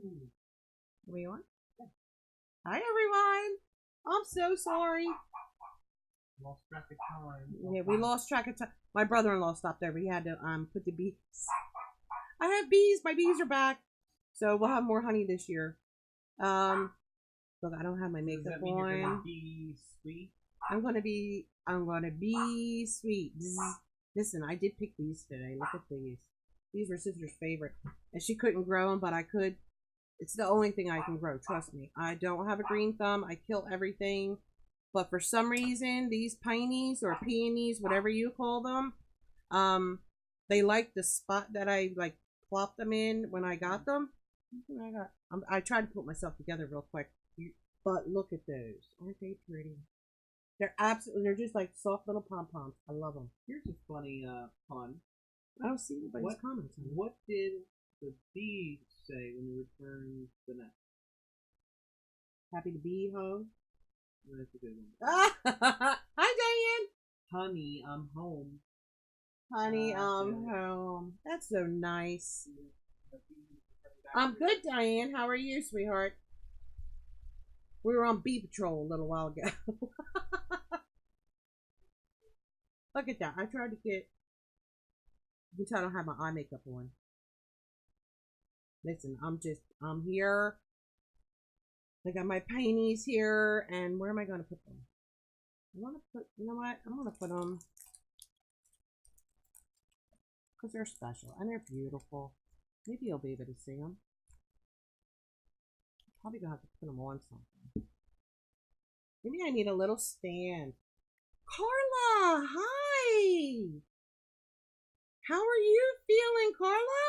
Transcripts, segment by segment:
Are we on? Hi, everyone. I'm so sorry. Lost track of time. Yeah, we lost track of time. My brother-in-law stopped over. He had to put the bees. I have bees. My bees are back. So we'll have more honey this year. Look, I don't have my makeup Does that mean you're on. gonna be sweet? I'm gonna be sweet. Listen, I did pick these today. Look at these. These were sister's favorite, and she couldn't grow them, but I could. It's the only thing I can grow. Trust me. I don't have a green thumb. I kill everything, but for some reason, these pineys or peonies, whatever you call them, they like the spot that I like plopped them in when I got them. I tried to put myself together real quick, but look at those. Aren't they pretty? They're just like soft little pom-poms. I love them. Here's a funny pun. I don't see anybody's comments. What did the bees say when you returned the nest? Happy to be home. That's a good one. Hi, Diane. Honey, I'm home. Honey, I'm home. That's so nice. I'm good, Diane. How are you, sweetheart? We were on bee patrol a little while ago. Look at that. I tried to get. You can tell I don't have my eye makeup on. Listen, I'm here. I got my painties here, and where am I going to put them? I want to put, you know what? I'm going to put them because they're special and they're beautiful. Maybe you'll be able to see them. Probably gonna have to put them on something. Maybe I need a little stand. Carla, hi. How are you feeling, Carla?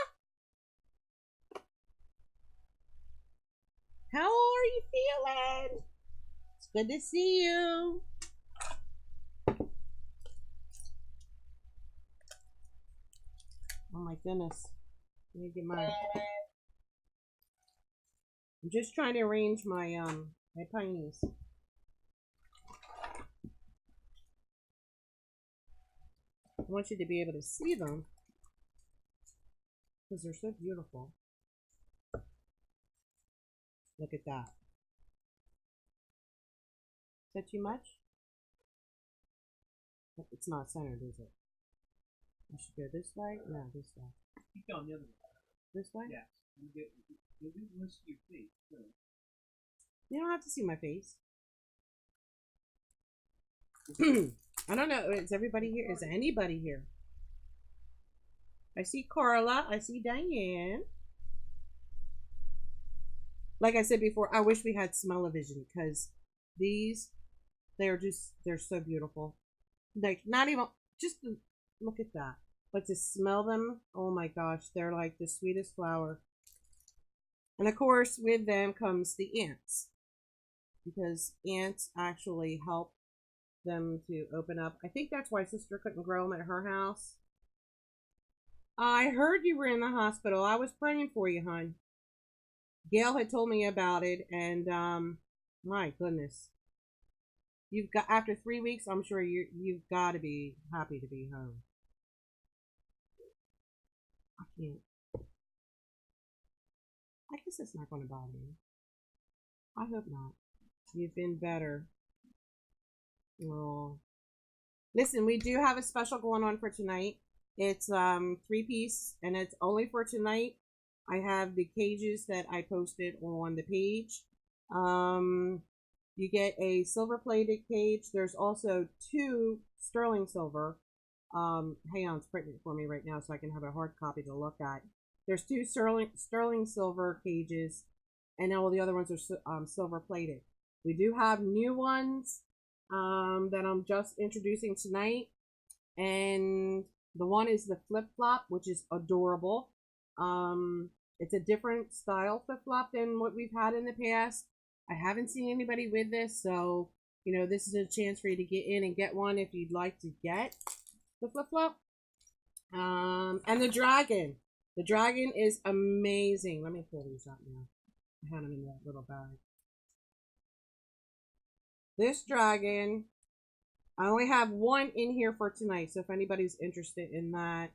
How are you feeling? It's good to see you. Oh my goodness. Let me get my. I'm just trying to arrange my my pineys. I want you to be able to see them because they're so beautiful. Look at that. Is that too much? It's not centered, is it? I should go this way? No, this way. Keep going the other way. This way? Yes. You want to see your face. So. You don't have to see my face. I don't know. Is everybody here? Is anybody here? I see Carla. I see Diane. Like I said before, I wish we had smell-o-vision because these, they're so beautiful. Like, not even, just look at that. But to smell them, oh my gosh, they're like the sweetest flower. And of course, with them comes the ants. Because ants actually help them to open up. I think that's why sister couldn't grow them at her house. I heard you were in the hospital. I was praying for you, hon. Gail had told me about it, and my goodness. You've got, after 3 weeks, I'm sure you've got to be happy to be home. I can't. I guess it's not going to bother you. I hope not. You've been better. Oh. Listen, we do have a special going on for tonight. It's 3-piece, and it's only for tonight. I have the cages that I posted on the page. You get a silver plated cage. There's also 2 sterling silver. Hang on, it's printing it for me right now so I can have a hard copy to look at. There's 2 sterling silver cages, and all the other ones are silver plated. We do have new ones that I'm just introducing tonight, and the one is the flip flop, which is adorable. It's a different style flip flop than what we've had in the past. I haven't seen anybody with this, so you know this is a chance for you to get in and get one if you'd like to get the flip flop. And the dragon. The dragon is amazing. Let me pull these out now. I had them in that little bag. This dragon, I only have one in here for tonight, so if anybody's interested in that,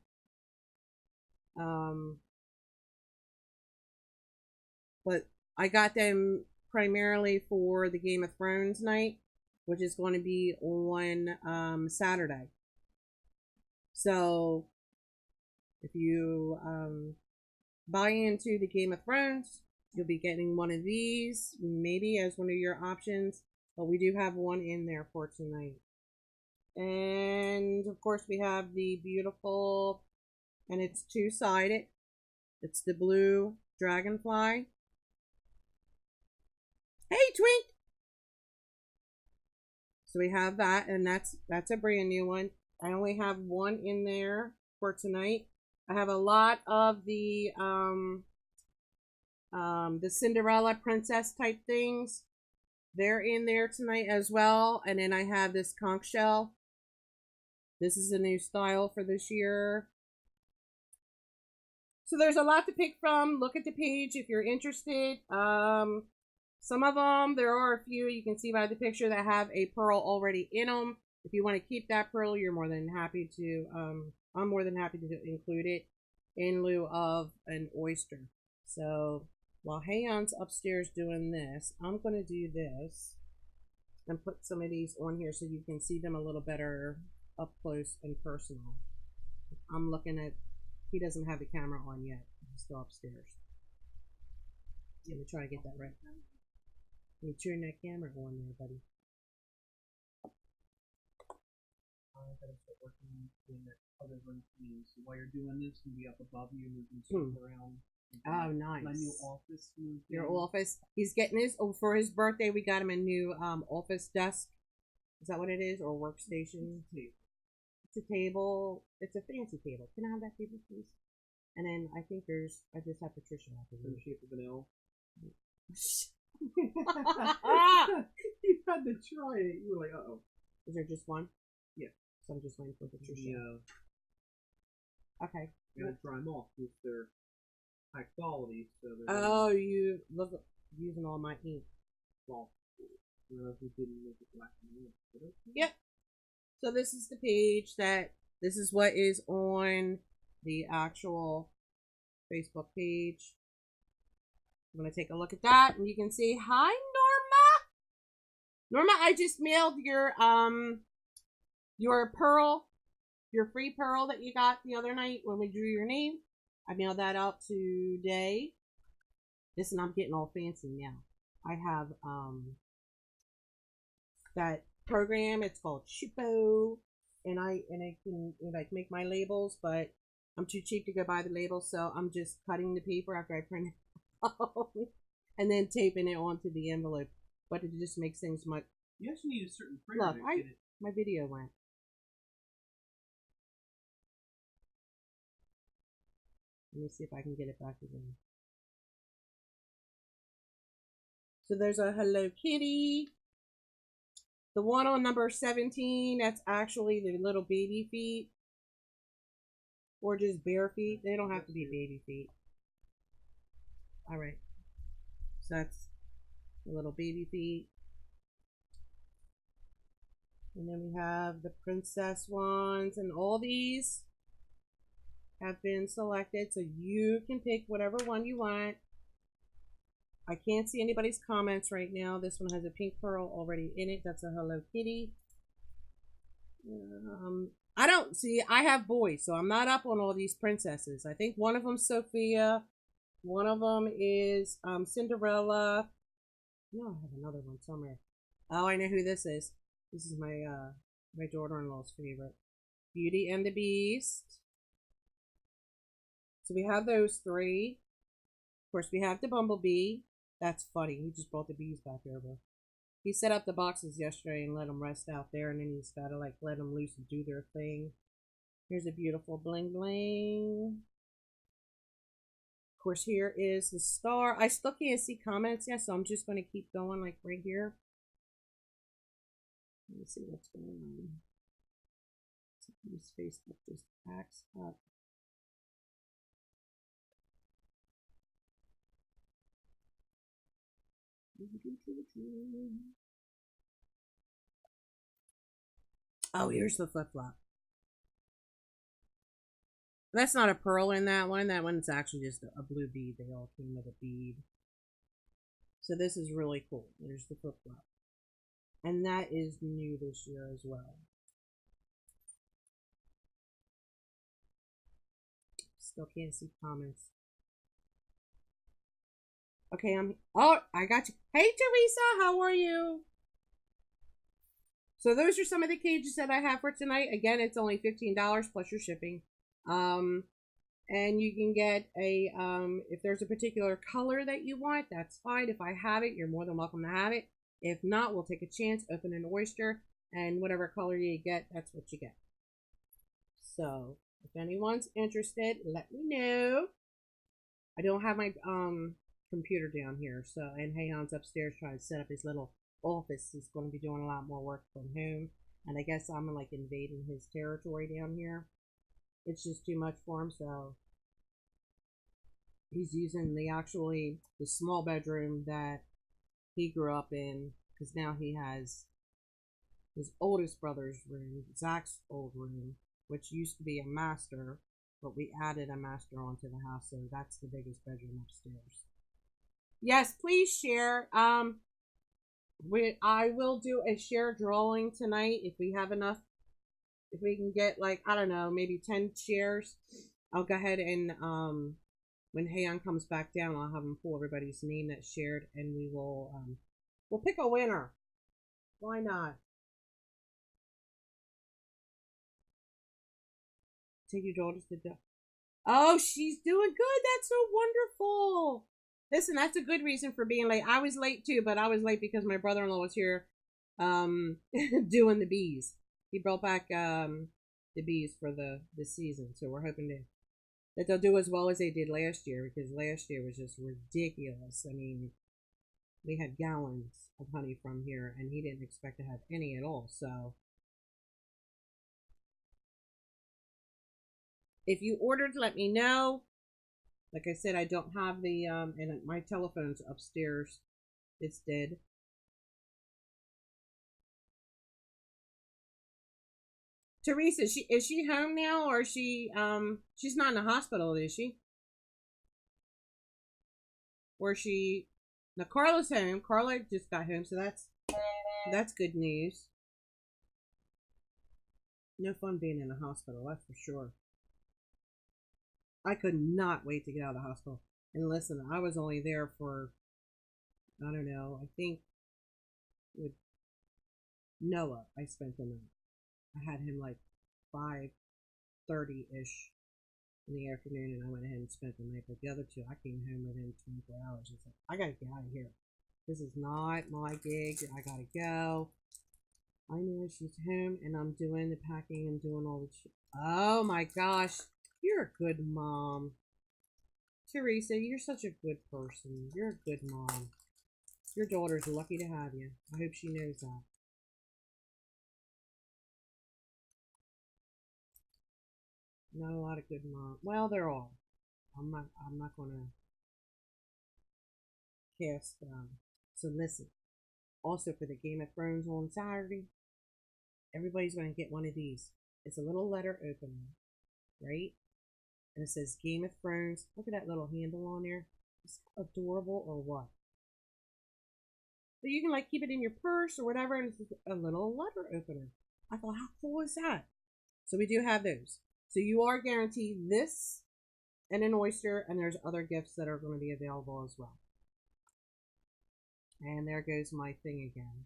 but I got them primarily for the Game of Thrones night, which is going to be on Saturday. So if you buy into the Game of Thrones, you'll be getting one of these, maybe as one of your options. But we do have one in there for tonight. And of course, we have the beautiful, and it's two-sided. It's the blue dragonfly. Hey, Twink! So we have that, and that's a brand new one. I only have one in there for tonight. I have a lot of the Cinderella princess type things. They're in there tonight as well. And then I have this conch shell. This is a new style for this year. So there's a lot to pick from. Look at the page if you're interested. Some of them, there are a few you can see by the picture that have a pearl already in them. If you want to keep that pearl, you're more than happy to. I'm more than happy to include it in lieu of an oyster. So while Hayon's upstairs doing this, I'm going to do this and put some of these on here so you can see them a little better up close and personal. I'm looking at, he doesn't have the camera on yet. He's still upstairs. Let me try to get that right. Let me turn that camera on there, buddy. I'm gonna start working in that other room clean. So while you're doing this, you'll be up above you, moving stuff around. Oh, nice. My new office. Your office. He's getting his. Oh, for his birthday, we got him a new office desk. Is that what it is, or workstation? It's a table. It's a fancy table. Can I have that table, please? And then I think there's. I just have Patricia out there. In the shape of an L. You had to try it. You were like, uh oh. Is there just one? Yeah. So I'm just waiting for Patricia. Yeah. Okay. You gotta dry them off because they're high quality. So oh, you look using all my ink. Well, we didn't make it black and white. Yep. So this is the page that this is what is on the actual Facebook page. I'm gonna take a look at that, and you can see, hi Norma. Norma, I just mailed your pearl, your free pearl that you got the other night when we drew your name. I mailed that out today. Listen, I'm getting all fancy now. I have that program. It's called Chupo, and I can like make my labels, but I'm too cheap to go buy the labels, so I'm just cutting the paper after I print it out and then taping it onto the envelope. But it just makes things much. You actually need a certain printer. Look, my video went. Let me see if I can get it back again. So there's a Hello Kitty. The one on number 17, that's actually the little baby feet. Or just bare feet. They don't have to be baby feet. Alright. So that's the little baby feet. And then we have the princess ones. And all these have been selected. So you can pick whatever one you want. I can't see anybody's comments right now. This one has a pink pearl already in it. That's a Hello Kitty. I don't see. I have boys, so I'm not up on all these princesses. I think one of them's Sophia. One of them is Cinderella. No, I have another one somewhere. Oh, I know who this is. This is my my daughter-in-law's favorite. Beauty and the Beast. So we have those three. Of course, we have the Bumblebee. That's funny. He just brought the bees back over. He set up the boxes yesterday and let them rest out there, and then he's got to like let them loose and do their thing. Here's a beautiful bling bling. Of course, here is the star. I still can't see comments yet, so I'm just going to keep going like right here. Let me see what's going on. This Facebook just acts up. Oh, here's the flip-flop. That's not a pearl in that one. That one's actually just a blue bead. They all came with a bead. So this is really cool. There's the flip flop. And that is new this year as well. Still can't see comments. Okay, oh, I got you. Hey, Teresa, how are you? So those are some of the cages that I have for tonight. Again, it's only $15 plus your shipping. And you can get a, if there's a particular color that you want, that's fine. If I have it, you're more than welcome to have it. If not, we'll take a chance, open an oyster, and whatever color you get, that's what you get. So if anyone's interested, let me know. I don't have my computer down here, so, and Hayon's upstairs trying to set up his little office. He's going to be doing a lot more work from home, and I guess I'm like invading his territory down here. It's just too much for him, so he's using the small bedroom that he grew up in, because now he has his oldest brother's room, Zach's old room, which used to be a master, but we added a master onto the house, so that's the biggest bedroom upstairs. Yes, please share. I will do a share drawing tonight if we have enough. If we can get, like, I don't know, maybe 10 shares, I'll go ahead and when Hayon comes back down, I'll have him pull everybody's name that's shared, and we will we'll pick a winner. Why not? Take your daughter to the. Oh, she's doing good. That's so wonderful. Listen, that's a good reason for being late. I was late too, but I was late because my brother-in-law was here doing the bees. He brought back the bees for the season, so we're hoping that they'll do as well as they did last year, because last year was just ridiculous. I mean, we had gallons of honey from here, and he didn't expect to have any at all. So if you ordered, let me know. Like I said, I don't have the and my telephone's upstairs. It's dead. Teresa, is she home now, or is she's not in the hospital, is she? Or is she? Now Carla's home. Carla just got home, so that's good news. No fun being in the hospital, that's for sure. I could not wait to get out of the hospital. And listen, I was only there for, I don't know, I think with Noah, I spent the night. I had him like 5:30-ish in the afternoon, and I went ahead and spent the night. But the other two, I came home within 24 hours. I said, I gotta get out of here. This is not my gig. I gotta go. I know she's home, and I'm doing the packing and doing all the shit. Oh my gosh. You're a good mom. Teresa, you're such a good person. You're a good mom. Your daughter's lucky to have you. I hope she knows that. Not a lot of good moms. Well, they're all. I'm not gonna cast so listen. Also for the Game of Thrones on Saturday, everybody's gonna get one of these. It's a little letter opener, right? And it says Game of Thrones. Look at that little handle on there. It's adorable, or what? So you can like keep it in your purse or whatever, and it's a little letter opener. I thought, how cool is that? So we do have those. So you are guaranteed this and an oyster, and there's other gifts that are going to be available as well. And there goes my thing again.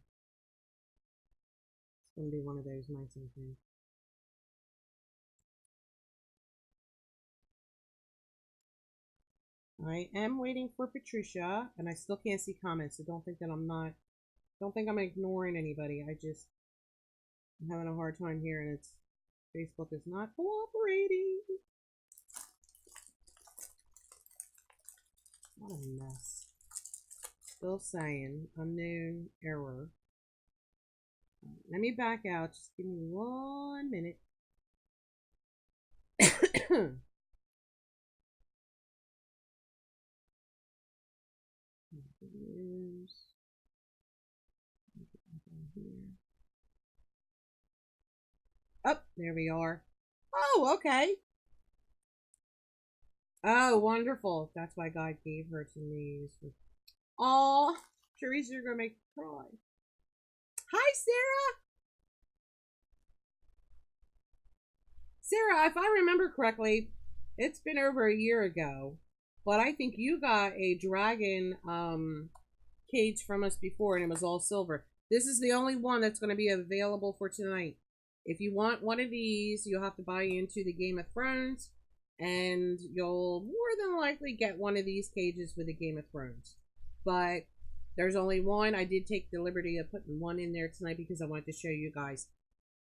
It's going to be one of those nice things. I am waiting for Patricia, and I still can't see comments, so don't think I'm ignoring anybody. I'm having a hard time here, and Facebook is not cooperating. What a mess. Still saying unknown error. Let me back out. Just give me 1 minute. Oh, there we are. Oh, okay. Oh, wonderful. That's why God gave her to me. Oh, Teresa, you're gonna make me cry. Hi, Sarah. Sarah, if I remember correctly, it's been over a year ago, but I think you got a dragon cage from us before, and it was all silver. This is the only one that's going to be available for tonight. If you want one of these, you'll have to buy into the Game of Thrones, and you'll more than likely get one of these cages with the Game of Thrones. But there's only one. I did take the liberty of putting one in there tonight because I wanted to show you guys.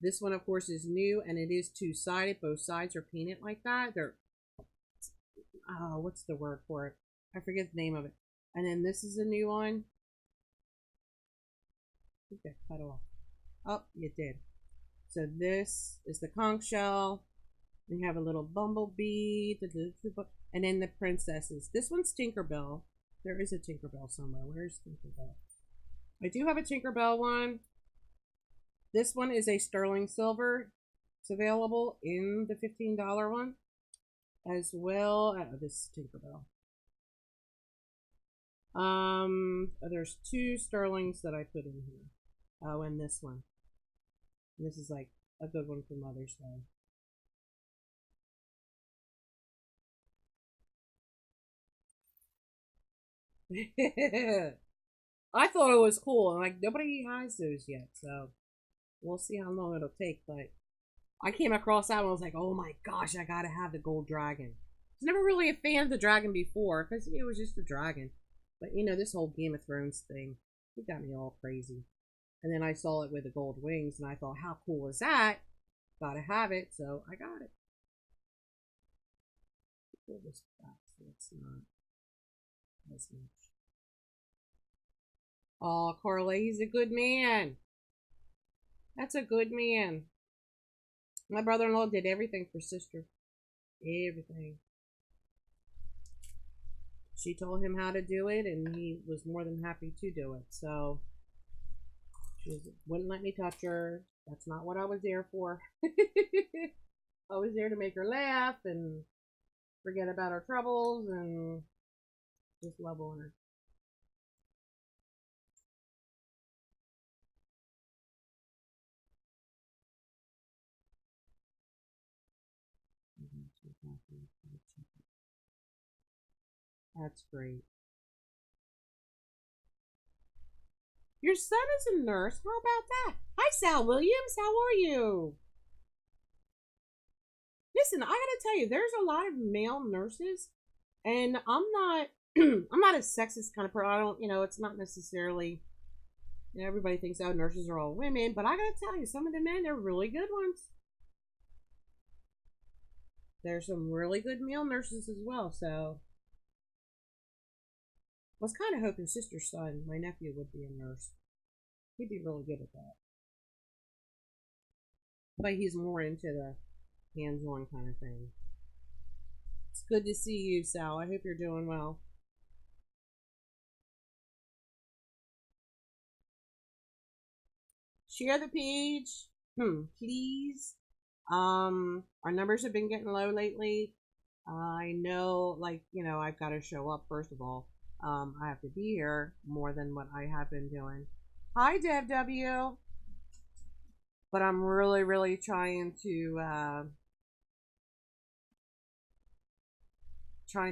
This one, of course, is new, and it is two-sided. Both sides are painted like that. They're, oh, what's the word for it? I forget the name of it. And then this is a new one. I think that cut off. Oh, it did. So this is the conch shell. We have a little bumblebee, and then the princesses. This one's Tinkerbell. There is a Tinkerbell somewhere. Where's Tinkerbell? I do have a Tinkerbell one. This one is a sterling silver. It's available in the $15 one, as well. This is Tinkerbell. There's two sterlings that I put in here. Oh, and this one. This is like a good one for Mother's Day. I thought it was cool, and like nobody has those yet, so we'll see how long it'll take. But I came across that one, I was like, oh my gosh, I gotta have the gold dragon. I was never really a fan of the dragon before, because it was just a dragon. But you know, this whole Game of Thrones thing, it got me all crazy. And then I saw it with the gold wings, and I thought, how cool is that? Gotta have it, so I got it. Pull this back so it's not as much. Oh, Carla, he's a good man. That's a good man. My brother-in-law did everything for sister. Everything. She told him how to do it, and he was more than happy to do it. So she wouldn't let me touch her. That's not what I was there for. I was there to make her laugh and forget about her troubles and just love on her. That's great. Your son is a nurse. How about that? Hi, Sal Williams. How are you? Listen, I gotta tell you, there's a lot of male nurses, and I'm not, I'm not a sexist kind of person. I don't, you know, it's not necessarily. You know, everybody thinks, oh, nurses are all women, but I gotta tell you, some of the men, they're really good ones. There's some really good male nurses as well. So I was kind of hoping sister's son, my nephew, would be a nurse. He'd be really good at that. But he's more into the hands-on kind of thing. It's good to see you, Sal. I hope you're doing well. Share the page, please. Our numbers have been getting low lately. I know, like, you know, I've got to show up first of all. I have to be here more than what I have been doing. Hi, Deb W. But I'm really, really trying to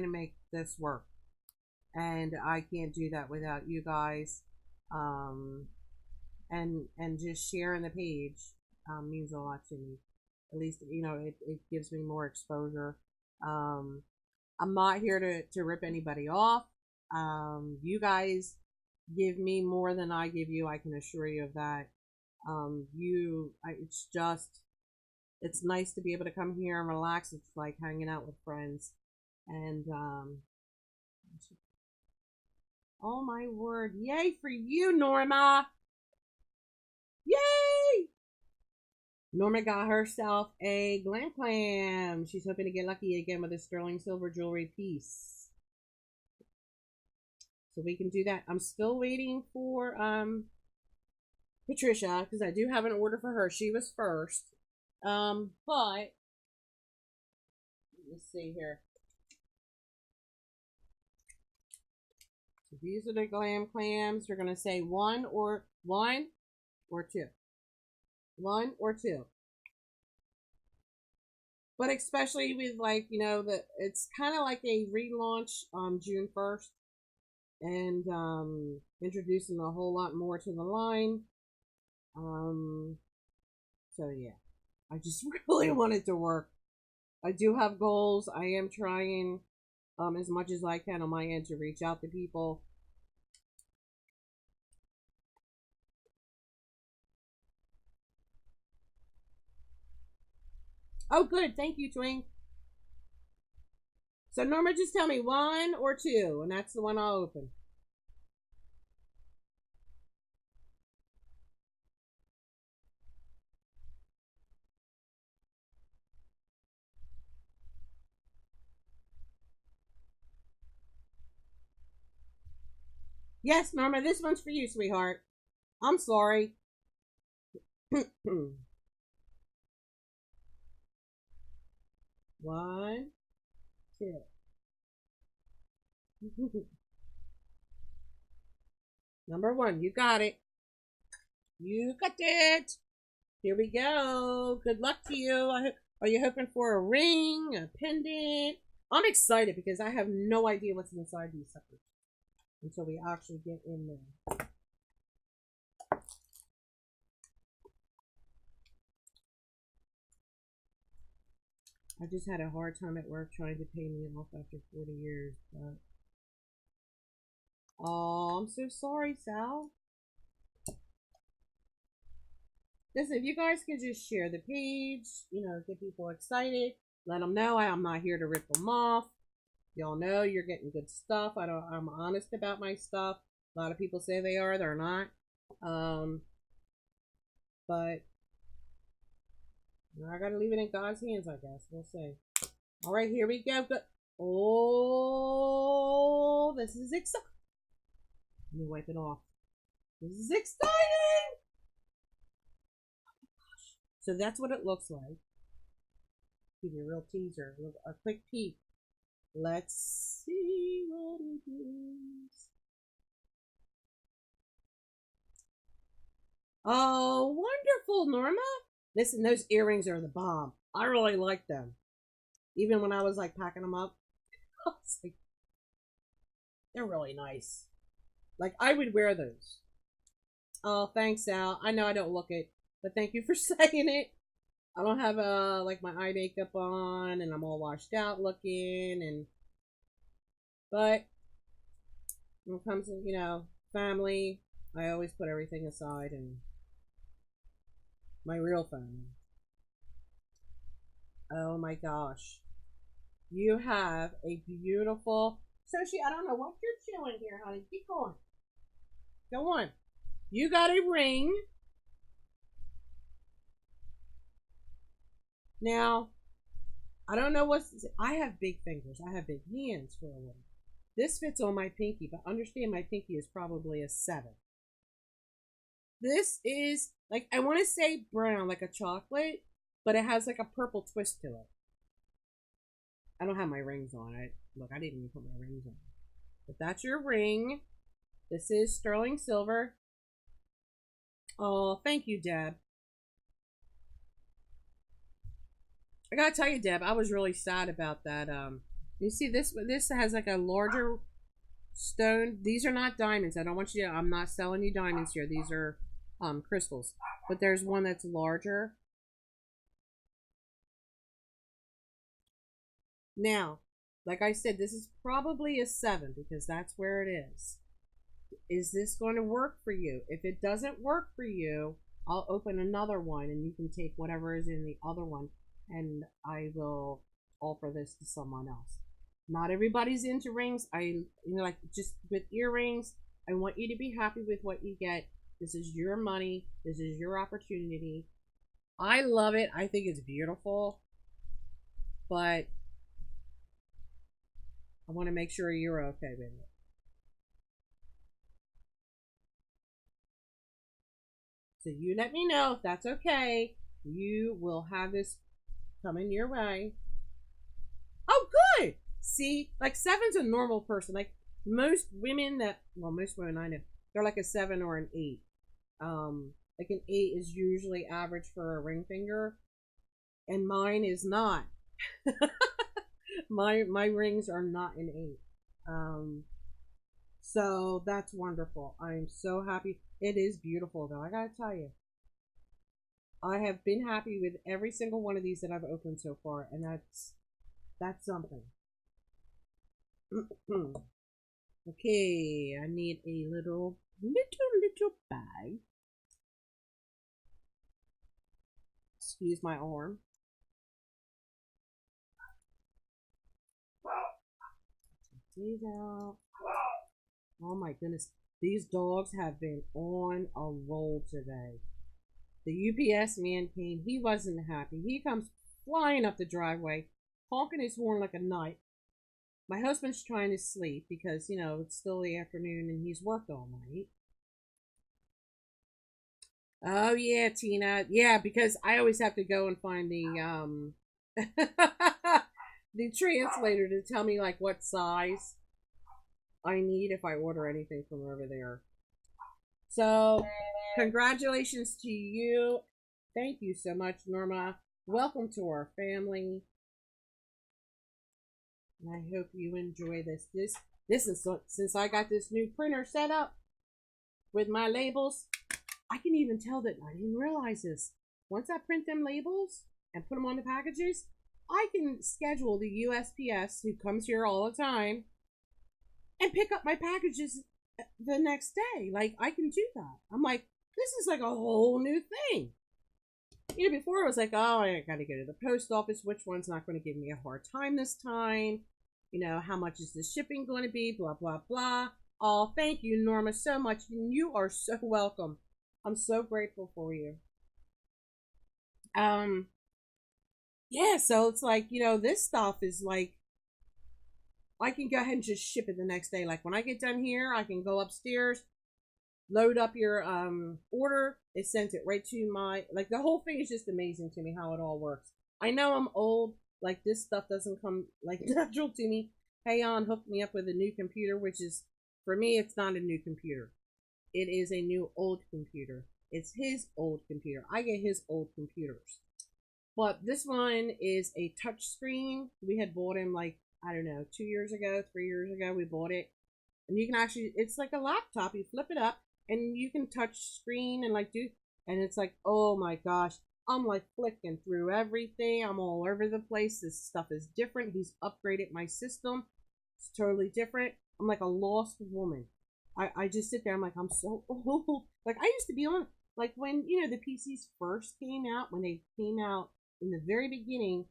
make this work, and I can't do that without you guys. And just sharing the page means a lot to me. At least, you know, it gives me more exposure. I'm not here to rip anybody off. You guys give me more than I give you. I can assure you of that. It's nice to be able to come here and relax. It's like hanging out with friends. And, oh my word. Yay for you, Norma. Yay! Norma got herself a glam clam. She's hoping to get lucky again with a sterling silver jewelry piece. So we can do that. I'm still waiting for Patricia, because I do have an order for her. She was first. But let's see here. So These are the glam clams. You're gonna say one or two. One or two. But especially with like, it's kind of like a relaunch on June 1st and introducing a whole lot more to the line. Um so yeah. I just really want it to work. I do have goals. I am trying as much as I can on my end to reach out to people. Oh, good. Thank you, Twing. So, Norma, just tell me one or two, and that's the one I'll open. Yes, Norma, this one's for you, sweetheart. I'm sorry. One, two. Number one, you got it. You got it. Here we go. Good luck to you. Are you hoping for a ring, a pendant? I'm excited because I have no idea what's inside these suckers until we actually get in there. I just had a hard time at work trying to pay me off after 40 years. But... oh, I'm so sorry, Sal. Listen, if you guys can just share the page, get people excited. Let them know I'm not here to rip them off. Y'all know you're getting good stuff. I'm honest about my stuff. A lot of people say they are, they're not. But I gotta leave it in God's hands, I guess. We'll see. All right, here we go. Oh, this is exciting. Let me wipe it off. This is exciting. So that's what it looks like. Give you a real teaser, a quick peek. Let's see what it is. Oh, wonderful, Norma. Listen, those earrings are the bomb. I really like them. Even when I was like packing them up, I was like, they're really nice. Like, I would wear those. Oh, thanks, Al. I know I don't look it, but thank you for saying it. I don't have like my eye makeup on, and I'm all washed out looking, but when it comes to family, I always put everything aside and my real family. Oh my gosh, you have a beautiful Soshi. I don't know what you're chewing here, honey. Keep going. Go on. You got a ring. Now, I don't know I have big fingers. I have big hands for a woman. This fits on my pinky, but understand my pinky is probably a 7. This is, like, I want to say brown, like a chocolate, but it has like a purple twist to it. I don't have my rings on. Look, I didn't even put my rings on. But that's your ring. This is sterling silver. Oh, thank you, Deb. I gotta tell you, Deb, I was really sad about that. You see this has like a larger stone. These are not diamonds. I don't want you to, I'm not selling you diamonds here. These are crystals. But there's one that's larger. Now, like I said, this is probably a 7 because that's where it is. Is this going to work for you? If it doesn't work for you, I'll open another one and you can take whatever is in the other one and I will offer this to someone else. Not everybody's into rings. Like just with earrings, I want you to be happy with what you get. This is your money. This is your opportunity. I love it. I think it's beautiful. But I want to make sure you're okay with it. So you let me know if that's okay. You will have this coming your way. Oh, good. See, like 7's a normal person. Like most women I know, they're like a 7 or an 8. Like an 8 is usually average for a ring finger, and mine is not. My rings are not an 8. Um, so that's wonderful. I'm so happy. It is beautiful though. I gotta tell you, I have been happy with every single one of these that I've opened so far, and that's something. Okay, I need a little bag. Excuse my arm. Take these out. Oh my goodness. These dogs have been on a roll today. The UPS man came. He wasn't happy. He comes flying up the driveway, honking his horn like a knight. My husband's trying to sleep because, it's still the afternoon and he's worked all night. Oh yeah, Tina. Yeah, because I always have to go and find the the translator to tell me like what size I need if I order anything from over there. So, congratulations to you. Thank you so much, Norma. Welcome to our family. And I hope you enjoy this. This is since I got this new printer set up with my labels. I can even tell that I didn't realize this. Once I print them labels and put them on the packages, I can schedule the USPS who comes here all the time and pick up my packages the next day. Like, I can do that. I'm like, this is like a whole new thing. Before it was like, oh, I gotta go to the post office. Which one's not going to give me a hard time this time? How much is the shipping going to be? Blah, blah, blah. Oh, thank you, Norma, so much. You are so welcome. I'm so grateful for you. Um, yeah, so it's like, this stuff is like, I can go ahead and just ship it the next day. Like when I get done here, I can go upstairs, load up your order. It sends it right to like the whole thing is just amazing to me how it all works. I know I'm old, like this stuff doesn't come like natural to me. Payon hooked me up with a new computer, which is for me it's not a new computer. It is a new old computer. It's his old computer. I get his old computers. But this one is a touch screen. We had bought him like, I don't know, 2 years ago, 3 years ago, we bought it. And you can actually, it's like a laptop. You flip it up and you can touch screen and like and it's like, oh my gosh. I'm like flicking through everything. I'm all over the place. This stuff is different. He's upgraded my system. It's totally different. I'm like a lost woman. I just sit there. I'm like, I'm so old. Like I used to be on, like when, the PCs first came out, when they came out in the very beginning,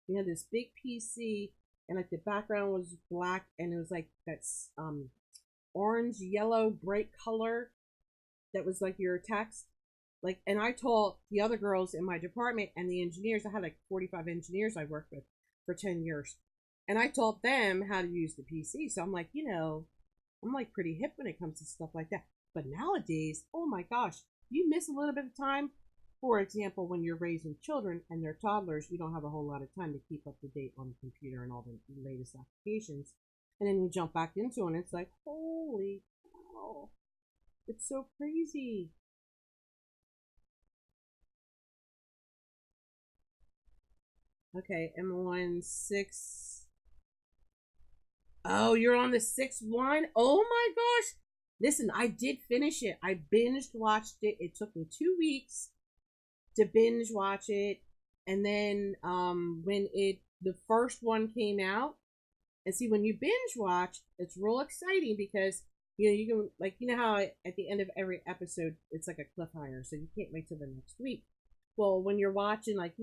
this big PC and like the background was black and it was like that's orange, yellow, bright color that was like your text. Like, and I taught the other girls in my department and the engineers. I had like 45 engineers I worked with for 10 years. And I taught them how to use the PC. So I'm like, I'm like pretty hip when it comes to stuff like that. But nowadays, oh my gosh, you miss a little bit of time. For example, when you're raising children and they're toddlers, you don't have a whole lot of time to keep up to date on the computer and all the latest applications. And then you jump back into it and it's like, holy cow, it's so crazy. Okay, I'm on 6. Oh, you're on the 6th one? Oh my gosh. Listen, I did finish it. I binged watched it. It took me 2 weeks to binge watch it. And then when the first one came out, and see when you binge watch, it's real exciting because you can like how at the end of every episode it's like a cliffhanger, so you can't wait till the next week. Well, when you're watching like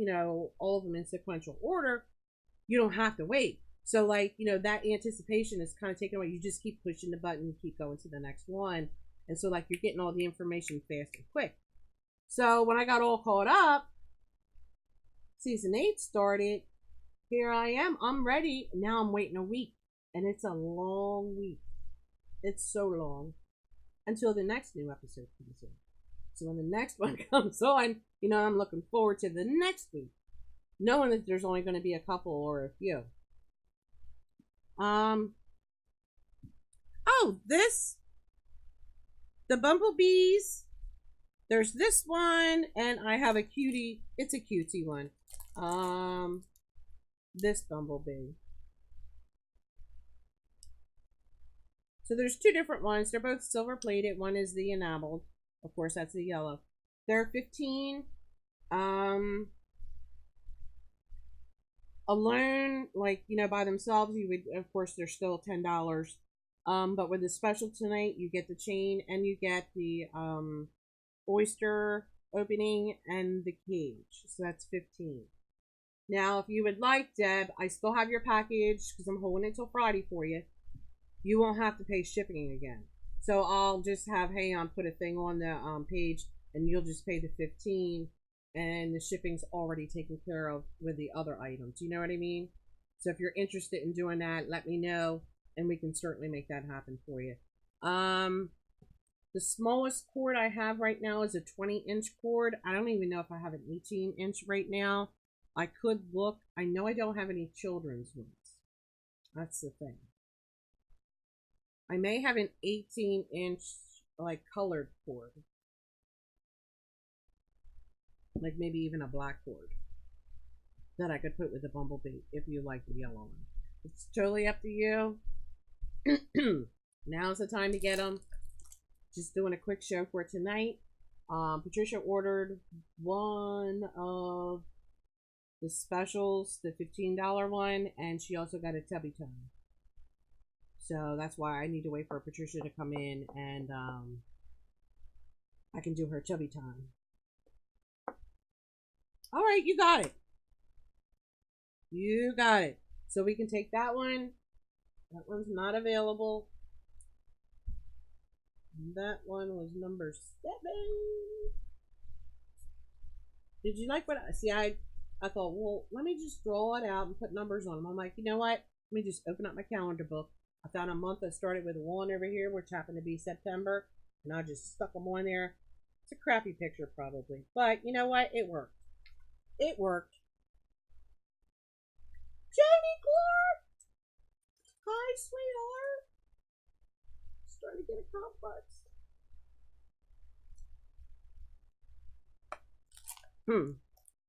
all of them in sequential order, you don't have to wait. So like that anticipation is kind of taken away. You just keep pushing the button, you keep going to the next one, and so like you're getting all the information fast and quick. So when I got all caught up, season 8 started. Here I am. I'm ready. Now I'm waiting a week. And it's a long week. It's so long. Until the next new episode comes in. So when the next one comes on, I'm looking forward to the next week. Knowing that there's only going to be a couple or a few. Oh, the bumblebees. There's this one, and I have a cutie. It's a cutesy one. This bumblebee. So there's two different ones. They're both silver plated. One is the enameled. Of course, that's the yellow. They're 15. Alone, like, by themselves, you would, of course, they're still $10. But with the special tonight, you get the chain and you get the oyster opening and the cage. So that's 15. Now, if you would like, Deb, I still have your package because I'm holding it till Friday for you. You won't have to pay shipping again. So I'll just have Hayon put a thing on the page, and you'll just pay the 15, and the shipping's already taken care of with the other items. You know what I mean? So if you're interested in doing that, let me know, and we can certainly make that happen for you. The smallest cord I have right now is a 20-inch cord. I don't even know if I have an 18-inch right now. I could look. I know I don't have any children's ones. That's the thing. I may have an 18-inch, like, colored cord. Like, maybe even a black cord that I could put with the bumblebee if you like the yellow one. It's totally up to you. Now's the time to get them. Just doing a quick show for tonight. Patricia ordered one of the specials, the $15 one, and she also got a tubby time. So that's why I need to wait for Patricia to come in, and I can do her chubby time. All right, you got it. You got it. So we can take that one. That one's not available. That one was number 7. Did you like what I see? I thought, well, let me just draw it out and put numbers on them. I'm like, you know what? Let me just open up my calendar book. I found a month that started with 1 over here, which happened to be September, and I just stuck them on there. It's a crappy picture, probably, but you know what? It worked. It worked. Jenny Clark! Hi, sweetheart. Starting to get a complex.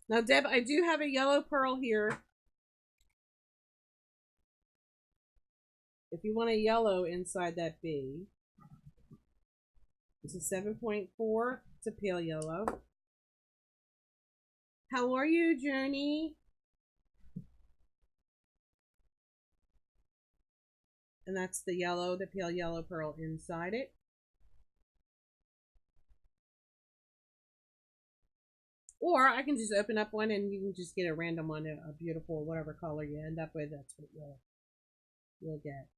Now, Deb, I do have a yellow pearl here. If you want a yellow inside that bee, it's a 7.4. It's a pale yellow. How are you, Journey? And that's the yellow, the pale yellow pearl inside it. Or I can just open up one and you can just get a random one, a beautiful whatever color you end up with. That's what you'll get.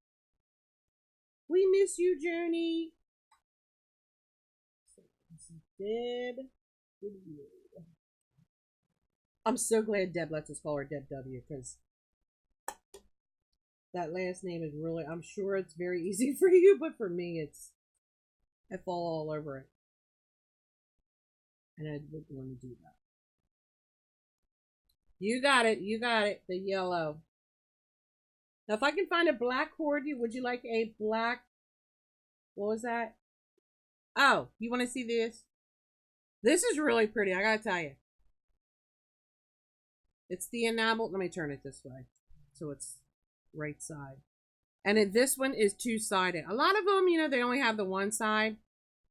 We miss you, Journey. Deb. I'm so glad Deb lets us call her Deb W, because that last name is really, I'm sure it's very easy for you, but for me, I fall all over it. And I wouldn't want to do that. You got it. You got it. The yellow. Now, if I can find a black cord, would you like a black? What was that? Oh, you want to see this? This is really pretty. I gotta tell you. It's the enamel. Let me turn it this way, so it's right side. And this one is two-sided. A lot of them, they only have the one side,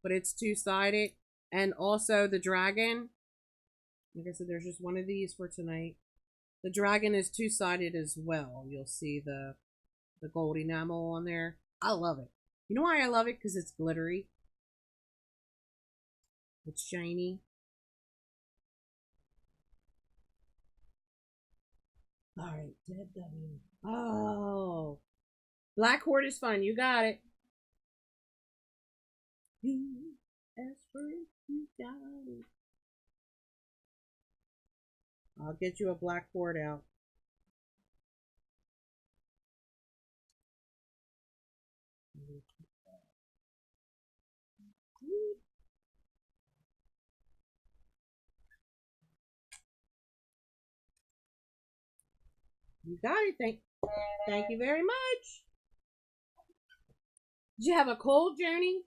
but it's two-sided. And also the dragon. Like I said, there's just one of these for tonight. The dragon is two-sided as well. You'll see the gold enamel on there. I love it. You know why I love it? Because it's glittery. It's shiny. All right, Deb W. Oh, black cord is fun. You got it. You asked for it. You got it. I'll get you a black cord out. You got it. Thank you very much. Did you have a cold, Journey?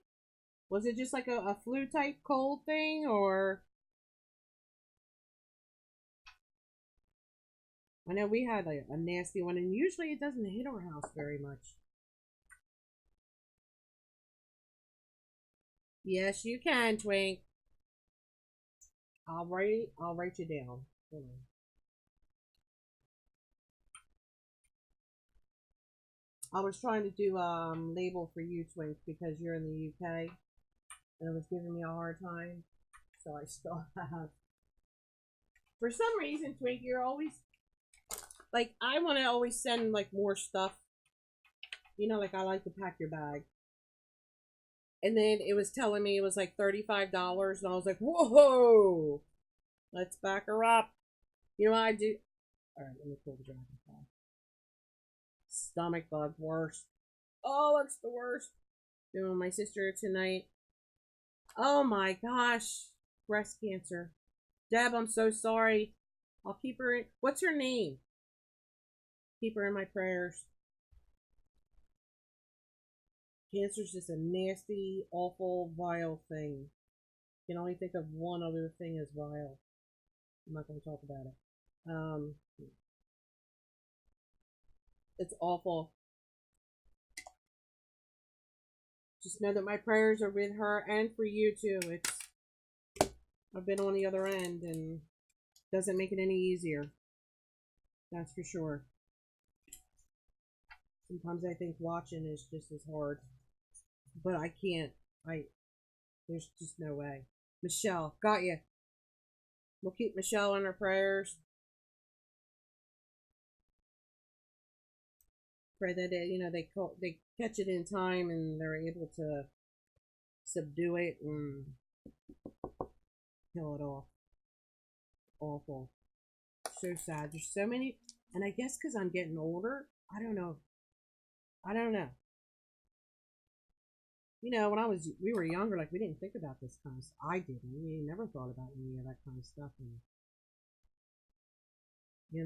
Was it just like a flu type cold thing, or I know we had a nasty one, and usually it doesn't hit our house very much. Yes, you can, Twink. I'll write you down. Hold on. I was trying to do label for you, Twink, because you're in the UK, and it was giving me a hard time. So I still have. For some reason, Twink, you're always like I want to always send like more stuff. You know, like I like to pack your bag. And then it was telling me it was like $35, and I was like, whoa, let's back her up. You know what I do? All right, let me pull the dragonfly. Stomach bug, worst. Oh, it's the worst. Doing my sister tonight. Oh my gosh, breast cancer. Deb, I'm so sorry. I'll keep her in. What's her name? Keep her in my prayers. Cancer's just a nasty, awful, vile thing. I can only think of one other thing as vile. I'm not going to talk about it. It's awful. Just know that my prayers are with her and for you too. I've been on the other end, and doesn't make it any easier. That's for sure. Sometimes I think watching is just as hard, but I can't. There's just no way. Michelle, got you. We'll keep Michelle in our prayers. Pray that they catch it in time and they're able to subdue it and kill it off. Awful. So sad. There's so many, and I guess because I'm getting older, I don't know. I don't know. When we were younger, like we didn't think about this kind of stuff. I didn't. We never thought about any of that kind of stuff. And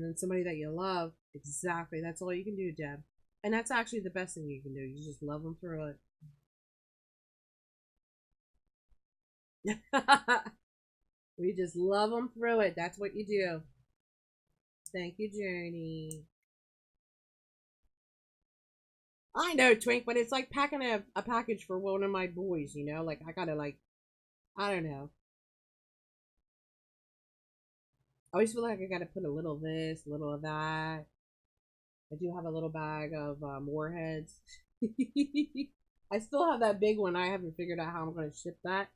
then somebody that you love, exactly. That's all you can do, Deb. And that's actually the best thing you can do. You just love them through it. We just love them through it. That's what you do. Thank you, Journey. I know, Twink, but it's like packing a package for one of my boys, Like, I gotta, like, I don't know. I always feel like I gotta put a little of this, a little of that. I do have a little bag of warheads. I still have that big one. I haven't figured out how I'm gonna ship that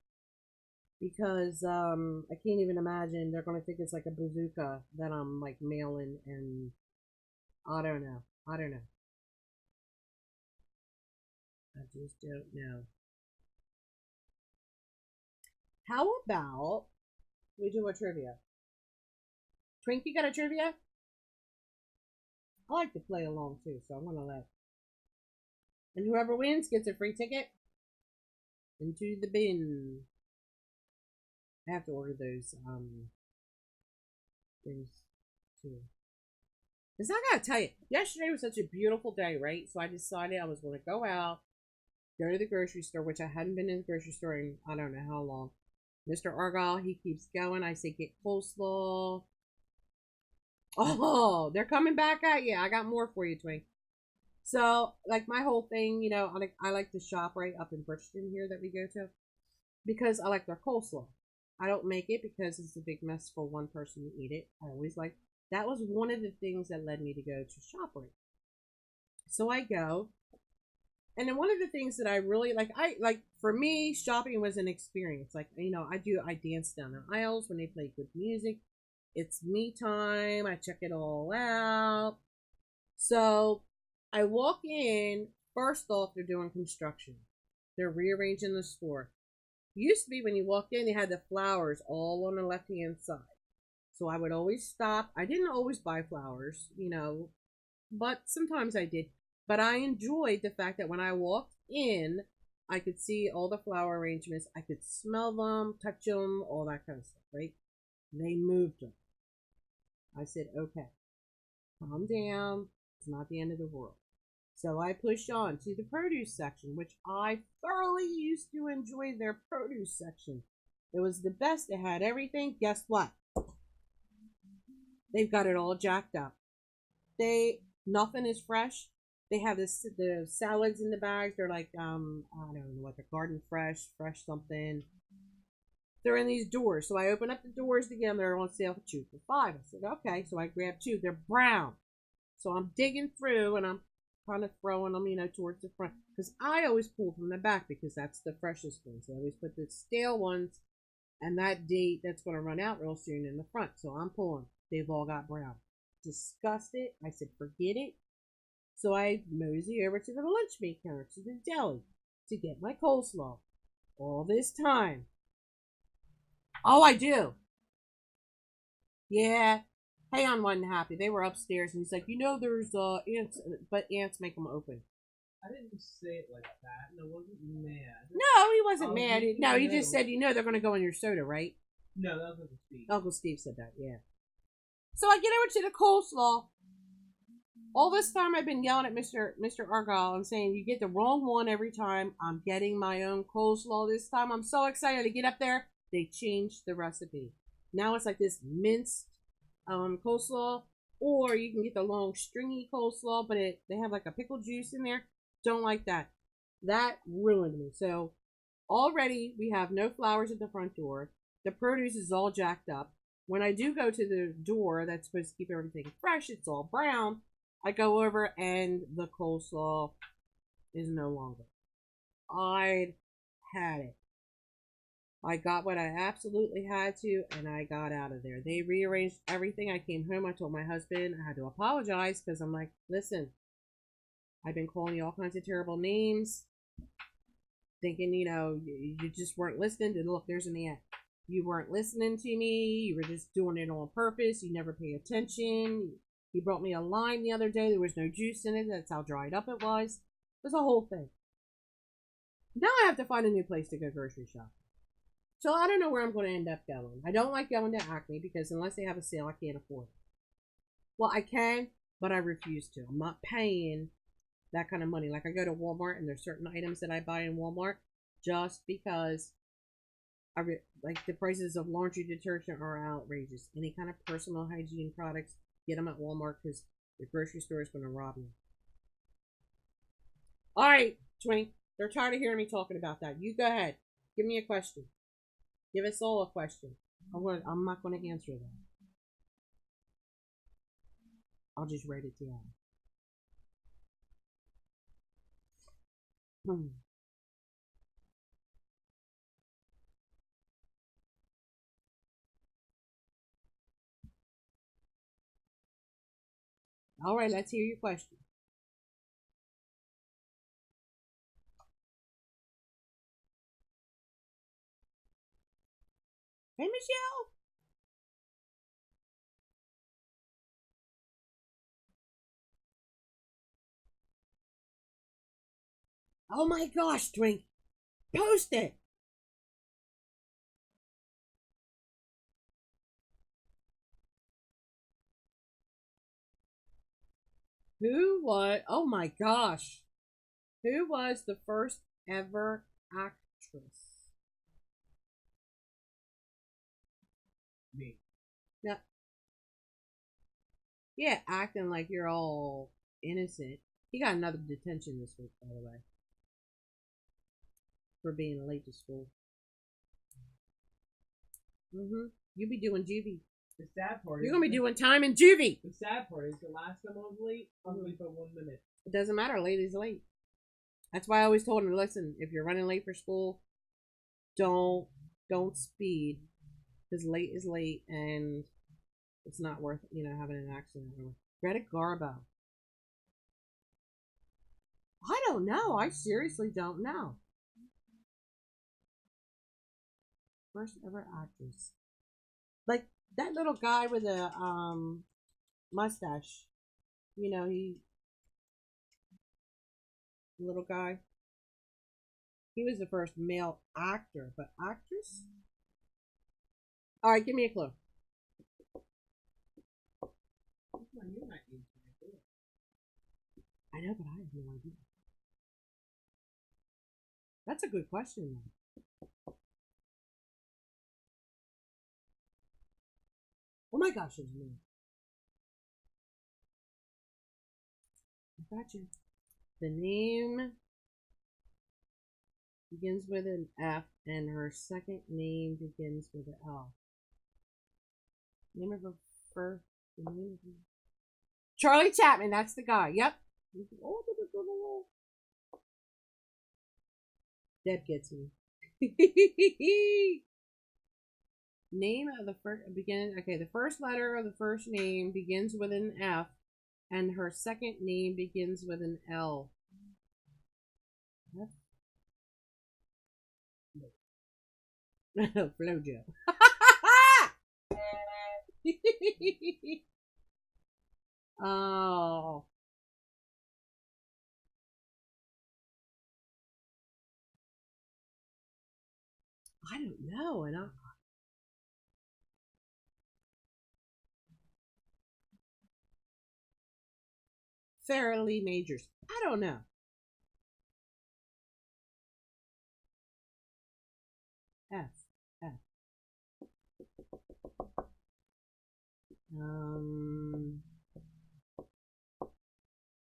because I can't even imagine they're gonna think it's like a bazooka that I'm like mailing, and I don't know. I don't know. I just don't know. How about we do a trivia? Twink, you got a trivia? I like to play along too, so I'm gonna let. And whoever wins gets a free ticket into the bin. I have to order those things too. Because I gotta tell you, yesterday was such a beautiful day, right? So I decided I was gonna go out, go to the grocery store, which I hadn't been in the grocery store in I don't know how long. Mr. Argyle, he keeps going. I say get coleslaw. Oh, they're coming back at you. I got more for you, Twink. So, like my whole thing, I like to shop right up in Bridgeton here that we go to because I like their coleslaw. I don't make it because it's a big mess for one person to eat it. I always like that was one of the things that led me to go to ShopRite. So I go, and then one of the things that I really I like for me, shopping was an experience. Like I dance down the aisles when they play good music. It's me time. I check it all out. So I walk in. First off, they're doing construction. They're rearranging the store. Used to be when you walked in, they had the flowers all on the left hand side. So I would always stop. I didn't always buy flowers, but sometimes I did. But I enjoyed the fact that when I walked in, I could see all the flower arrangements. I could smell them, touch them, all that kind of stuff, right? They moved them. I said, okay, calm down. It's not the end of the world. So I push on to the produce section, which I thoroughly used to enjoy their produce section. It was the best. They had everything. Guess what? They've got it all jacked up. Nothing is fresh. They have the salads in the bags. They're like I don't know what they're, garden fresh something. They're in these doors. So I open up the doors to get them. They're on sale for 2 for $5. I said, okay. So I grabbed two. They're brown. So I'm digging through and I'm kind of throwing them, towards the front. Because I always pull from the back because that's the freshest ones. So I always put the stale ones and that date that's going to run out real soon in the front. So I'm pulling. They've all got brown. Disgusted. I said, forget it. So I mosey over to the lunch meat counter, to the deli, to get my coleslaw. All this time. Oh, I do. Yeah. Heyon wasn't happy. They were upstairs, and he's like, there's ants, but ants make them open. I didn't say it like that, and I wasn't mad. No, he wasn't mad. No, he know. just said, they're going to go in your soda, right? No, that was Uncle Steve. Uncle Steve said that, yeah. So I get over to the coleslaw. All this time I've been yelling at Mr. Argyle and saying, you get the wrong one every time. I'm getting my own coleslaw this time. I'm so excited to get up there. They changed the recipe. Now it's like this minced coleslaw, or you can get the long stringy coleslaw, but they have like a pickle juice in there. Don't like that. That ruined me. So already we have no flowers at the front door. The produce is all jacked up. When I do go to the door that's supposed to keep everything fresh, it's all brown. I go over and the coleslaw is no longer. I'd had it. I got what I absolutely had to, and I got out of there. They rearranged everything. I came home. I told my husband I had to apologize because I'm like, listen, I've been calling you all kinds of terrible names, thinking, you just weren't listening. And look, there's an ant. You weren't listening to me. You were just doing it on purpose. You never pay attention. He brought me a lime the other day. There was no juice in it. That's how dried up it was. It was a whole thing. Now I have to find a new place to go grocery shopping. So I don't know where I'm going to end up going. I don't like going to Acme because unless they have a sale, I can't afford it. Well, I can, but I refuse to. I'm not paying that kind of money. Like I go to Walmart and there's certain items that I buy in Walmart just because like the prices of laundry detergent are outrageous. Any kind of personal hygiene products, get them at Walmart because the grocery store is going to rob you. All right, Twink. They're tired of hearing me talking about that. You go ahead. Give me a question. Give us all a question. I'm not going to answer that. I'll just write it down. All right, let's hear your question. Hey, Michelle. Oh my gosh, Twink. Post it. Oh my gosh. Who was the first ever actress? Me. Yeah. Yeah, acting like you're all innocent. He got another detention this week, by the way, for being late to school. You be doing juvie. The sad part You're gonna be doing time in juvie. The sad part is the last time I was late, I was late by 1 minute. It doesn't matter. Late is late. That's why I always told him, listen, if you're running late for school, don't speed, because late is late, and it's not worth having an accident. Greta Garbo. I don't know. I seriously don't know. First ever actress. Like that little guy with a mustache. He little guy. He was the first male actor, but actress? All right, give me a clue. I know, but I have no idea. That's a good question, though. Oh my gosh, it's me. I got you. The name begins with an F, and her second name begins with an L. Name of her first. Charlie Chapman. That's the guy. Yep. Deb gets me. Name of the first begin. Okay, the first letter of the first name begins with an F, and her second name begins with an L. Flojo. Oh, I don't know, and I Fairly Majors. I don't know. F. F. Um.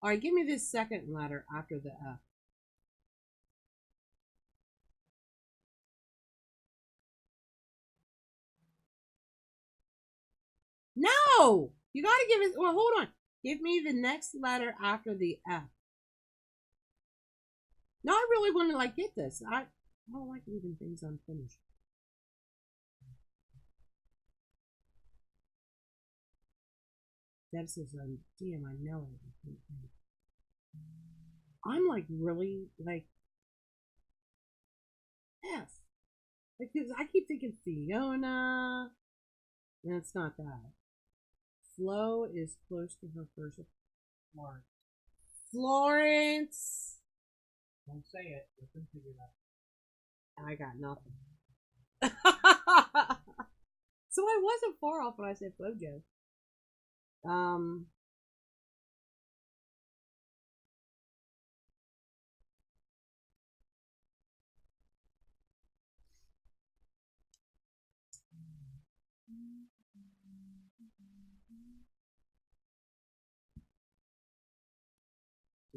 All right, give me this second letter after the F. No, you gotta give it. Well, hold on. Give me the next letter after the F. No, I really want to like get this. I don't like leaving things unfinished. Deb says, "Damn, I know it." I'm like really like F. Because I keep thinking Fiona. And it's not that. Flo is close to her first. Florence. Florence. Don't say it. Let them figure it out. I got nothing. So I wasn't far off when I said Flojo. Um.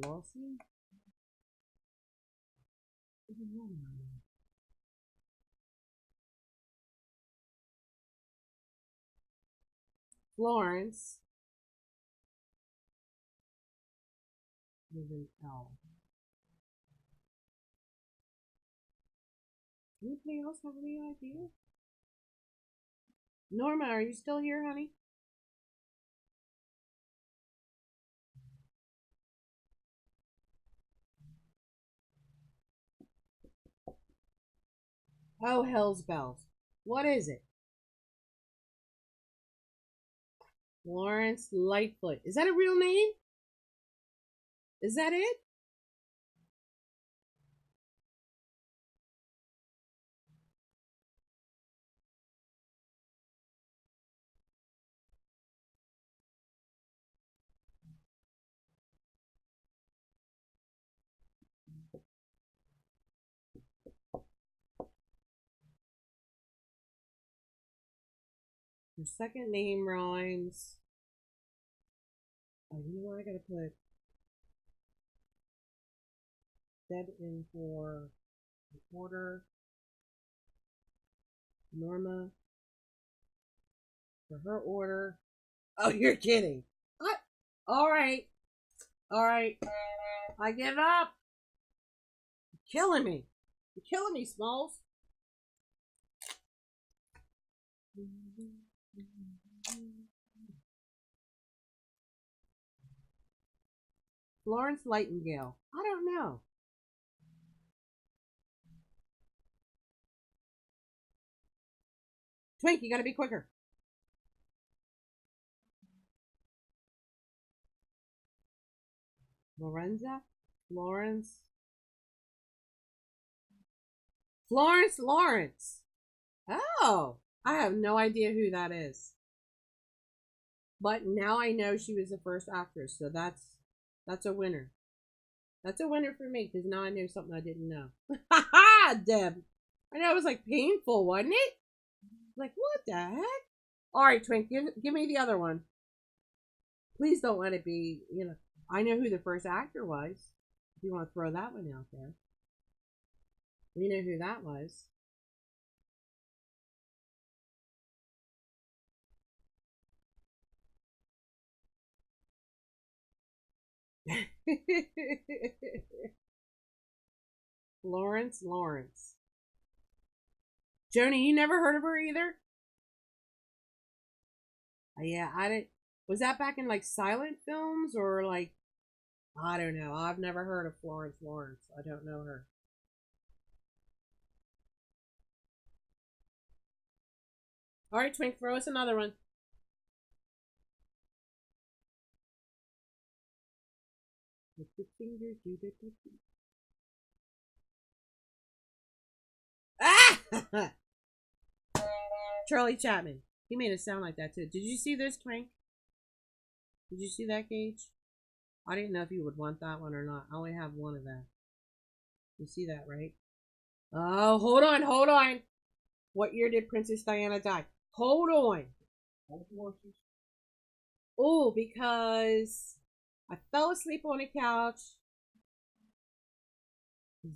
Flossie? Florence with an L. Anybody else have any idea? Norma, are you still here, honey? Oh, hell's bells. What is it? Florence Lightfoot. Is that a real name? Is that it? Her second name rhymes. Oh, you know what? I gotta put Deb in for reporter. Norma for her order. Oh, you're kidding. What? All right. All right. I give up. You're killing me. You're killing me, Smalls. Florence Nightingale. I don't know. Twink, you gotta be quicker. Lorenza? Florence? Florence Lawrence. Oh, I have no idea who that is. But now I know she was the first actress, so that's a winner. That's a winner for me because now I knew something I didn't know. Ha ha, Deb. I know it was like painful, wasn't it? Like what the heck? All right, Twink, give me the other one. Please don't let it be. I know who the first actor was. If you want to throw that one out there, we know who that was. Lawrence. Joni, you never heard of her either? Yeah, I didn't. Was that back in like silent films or like I don't know. I've never heard of Florence Lawrence. I don't know her. All right, Twink, throw us another one. With the fingers do the Ah! Charlie Chapman. He made it sound like that too. Did you see this, Twink? Did you see that, Gage? I didn't know if you would want that one or not. I only have one of that. You see that, right? Oh, hold on. What year did Princess Diana die? Hold on. Oh, because I fell asleep on the couch.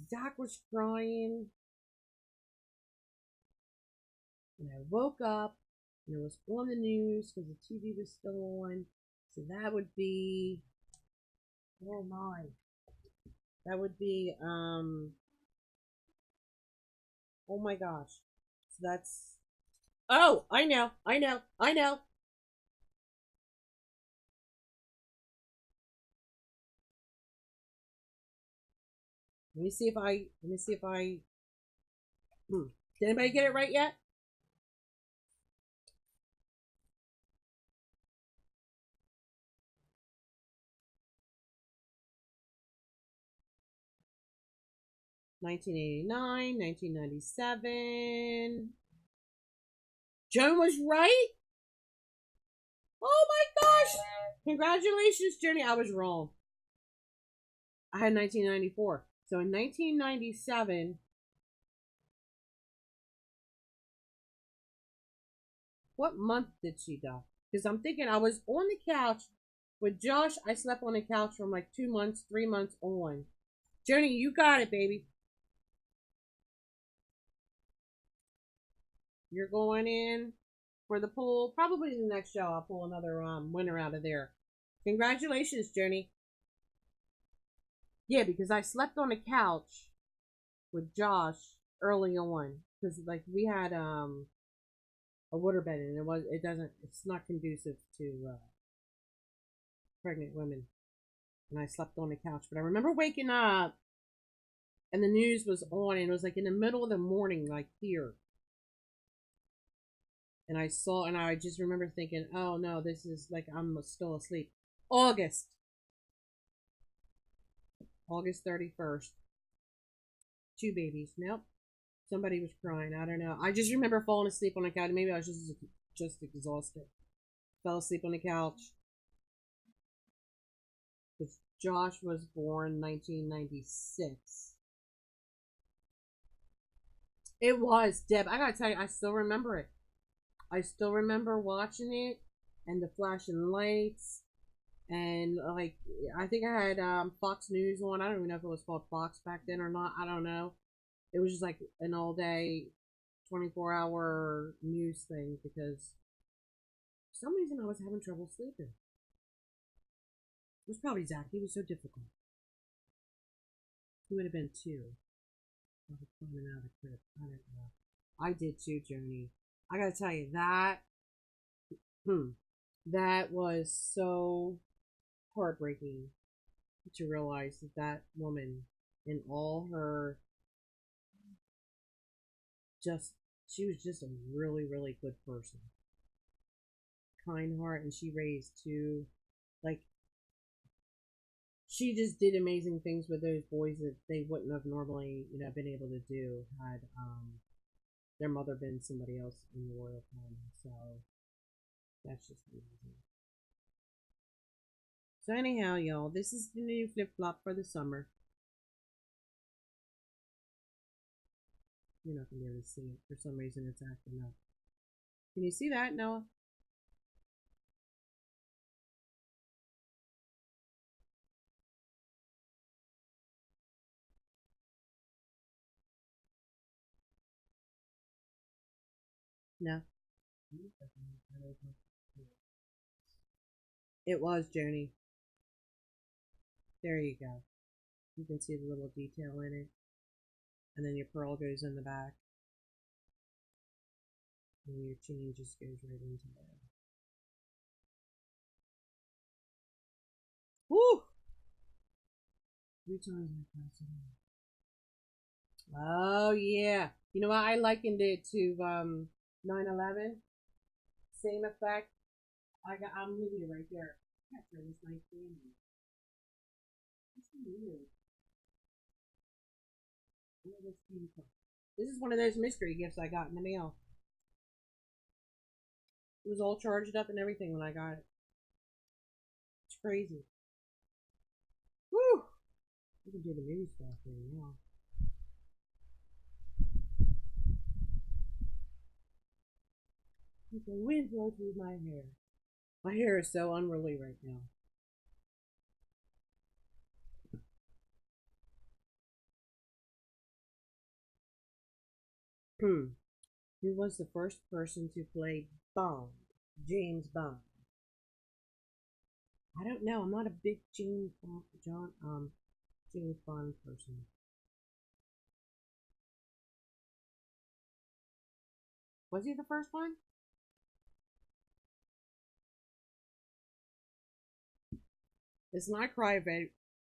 Zach was crying. And I woke up and it was on the news because the TV was still on. So that would be, oh my, that would be, oh my gosh. So that's, oh, I know. Let me see if I, did anybody get it right yet? (1989, 1997). Joan was right? Oh my gosh! Congratulations, Jenny. I was wrong. I had 1994. So in 1997, what month did she die? Because I'm thinking I was on the couch with Josh. I slept on the couch from like 2 months, 3 months on. Jenny, you got it, baby. You're going in for the pool. Probably the next show, I'll pull another winner out of there. Congratulations, Jenny. Yeah, because I slept on the couch with Josh early on because like we had a waterbed and it's not conducive to pregnant women, and I slept on the couch. But I remember waking up and the news was on and it was like in the middle of the morning, like here, and I just remember thinking, oh no, this is like I'm still asleep. August August 31st. Two babies. Nope. Somebody was crying. I don't know. I just remember falling asleep on the couch. Maybe I was just exhausted. Fell asleep on the couch. Because Josh was born 1996. It was, Deb. I gotta tell you, I still remember it. I still remember watching it and the flashing lights and like I think I had Fox News on. I don't even know if it was called Fox back then or not. I don't know. It was just like an all day, 24-hour news thing because for some reason I was having trouble sleeping. It was probably Zach. He was so difficult. He would have been two. I was climbing out of the crib. I don't know. I did too, Joni. I gotta tell you that. That was so heartbreaking to realize that that woman, in all her, just she was just a really really good person, kind heart, and she raised two, like she just did amazing things with those boys that they wouldn't have normally been able to do had their mother been somebody else in the royal family. So that's just amazing. So anyhow, y'all, this is the new flip flop for the summer. You're not gonna be able to see it for some reason. It's acting up. Can you see that, Noah? No, it was Joni. There you go. You can see the little detail in it, and then your pearl goes in the back, and your chain just goes right into there. Woo! 3 times I pass it on. Oh yeah. You know what? I likened it to 9/11. Same effect. I'm with you right there. I got this nice candy. What's weird? Where this came from? This is one of those mystery gifts I got in the mail. It was all charged up and everything when I got it. It's crazy. Woo! We can do the new stuff thing now. The wind blow through my hair. My hair is so unruly right now. Who was the first person to play Bond? James Bond. I don't know. I'm not a big James Bond person. Was he the first one? It's not cry if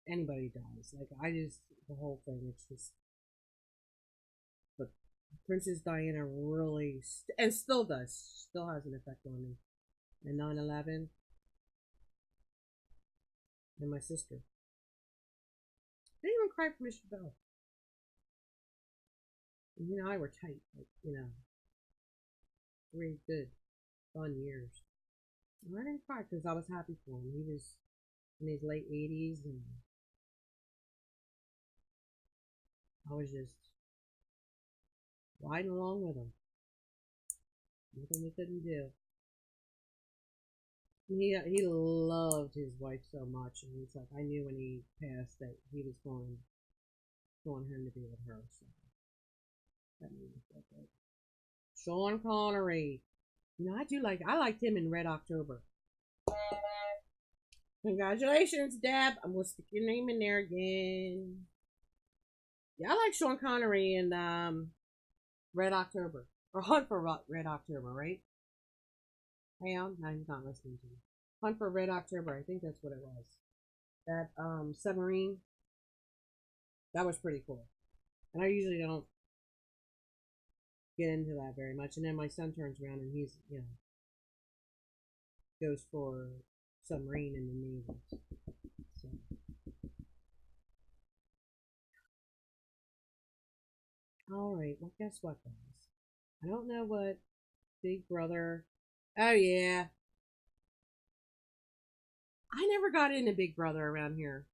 anybody dies. Like I just the whole thing. It's just. But Princess Diana really and still does still has an effect on me. And 9/11 and my sister. I didn't even cry for Mr. Bell. And you and I were tight. Like 3 good, fun years. And I didn't cry because I was happy for him. He was in his late 80s, and I was just riding along with him. Nothing we couldn't do. He loved his wife so much, and it's like I knew when he passed that he was going home to be with her. So that made me feel good. Sean Connery. I liked him in Red October. Congratulations, Deb. I'm gonna stick your name in there again. Yeah, I like Sean Connery in Red October. Or Hunt for Red October, right? Hey, I'm not listening to you. Hunt for Red October, I think that's what it was. That submarine. That was pretty cool. And I usually don't get into that very much. And then my son turns around and he's, goes for submarine in the Navy. So. Alright, well, guess what, guys? I don't know what Big Brother. Oh, yeah. I never got into Big Brother around here.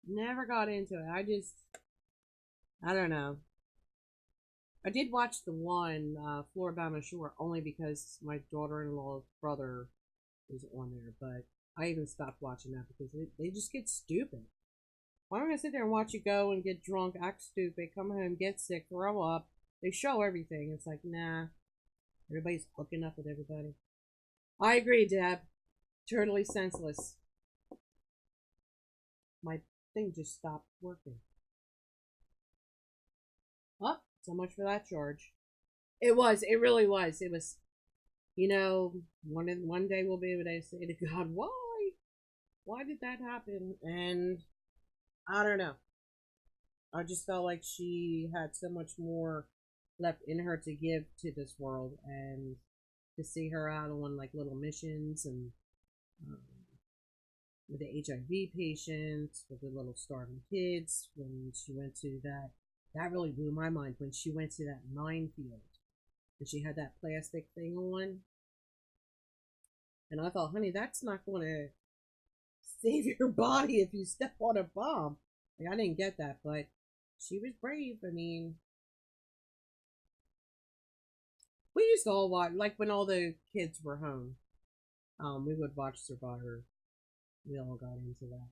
Never got into it. I don't know. I did watch the one, Floor Bound Shore, only because my daughter-in-law's brother is on there, but I even stopped watching that because they just get stupid. Why am I gonna sit there and watch you go and get drunk, act stupid, come home, get sick, throw up? They show everything. It's like, nah. Everybody's hooking up with everybody. I agree, Deb. Totally senseless. My thing just stopped working. Oh, so much for that charge. It was. It really was. It was. One day we'll be able to say to God, why? Why did that happen? And I don't know. I just felt like she had so much more left in her to give to this world, and to see her out on like little missions and um, with the HIV patients, with the little starving kids. When she went to that really blew my mind when she went to that minefield and she had that plastic thing on And I thought, honey, that's not going to save your body if you step on a bomb. Like, I didn't get that, but she was brave. I mean, we used to all watch, like when all the kids were home, we would watch Survivor. We all got into that.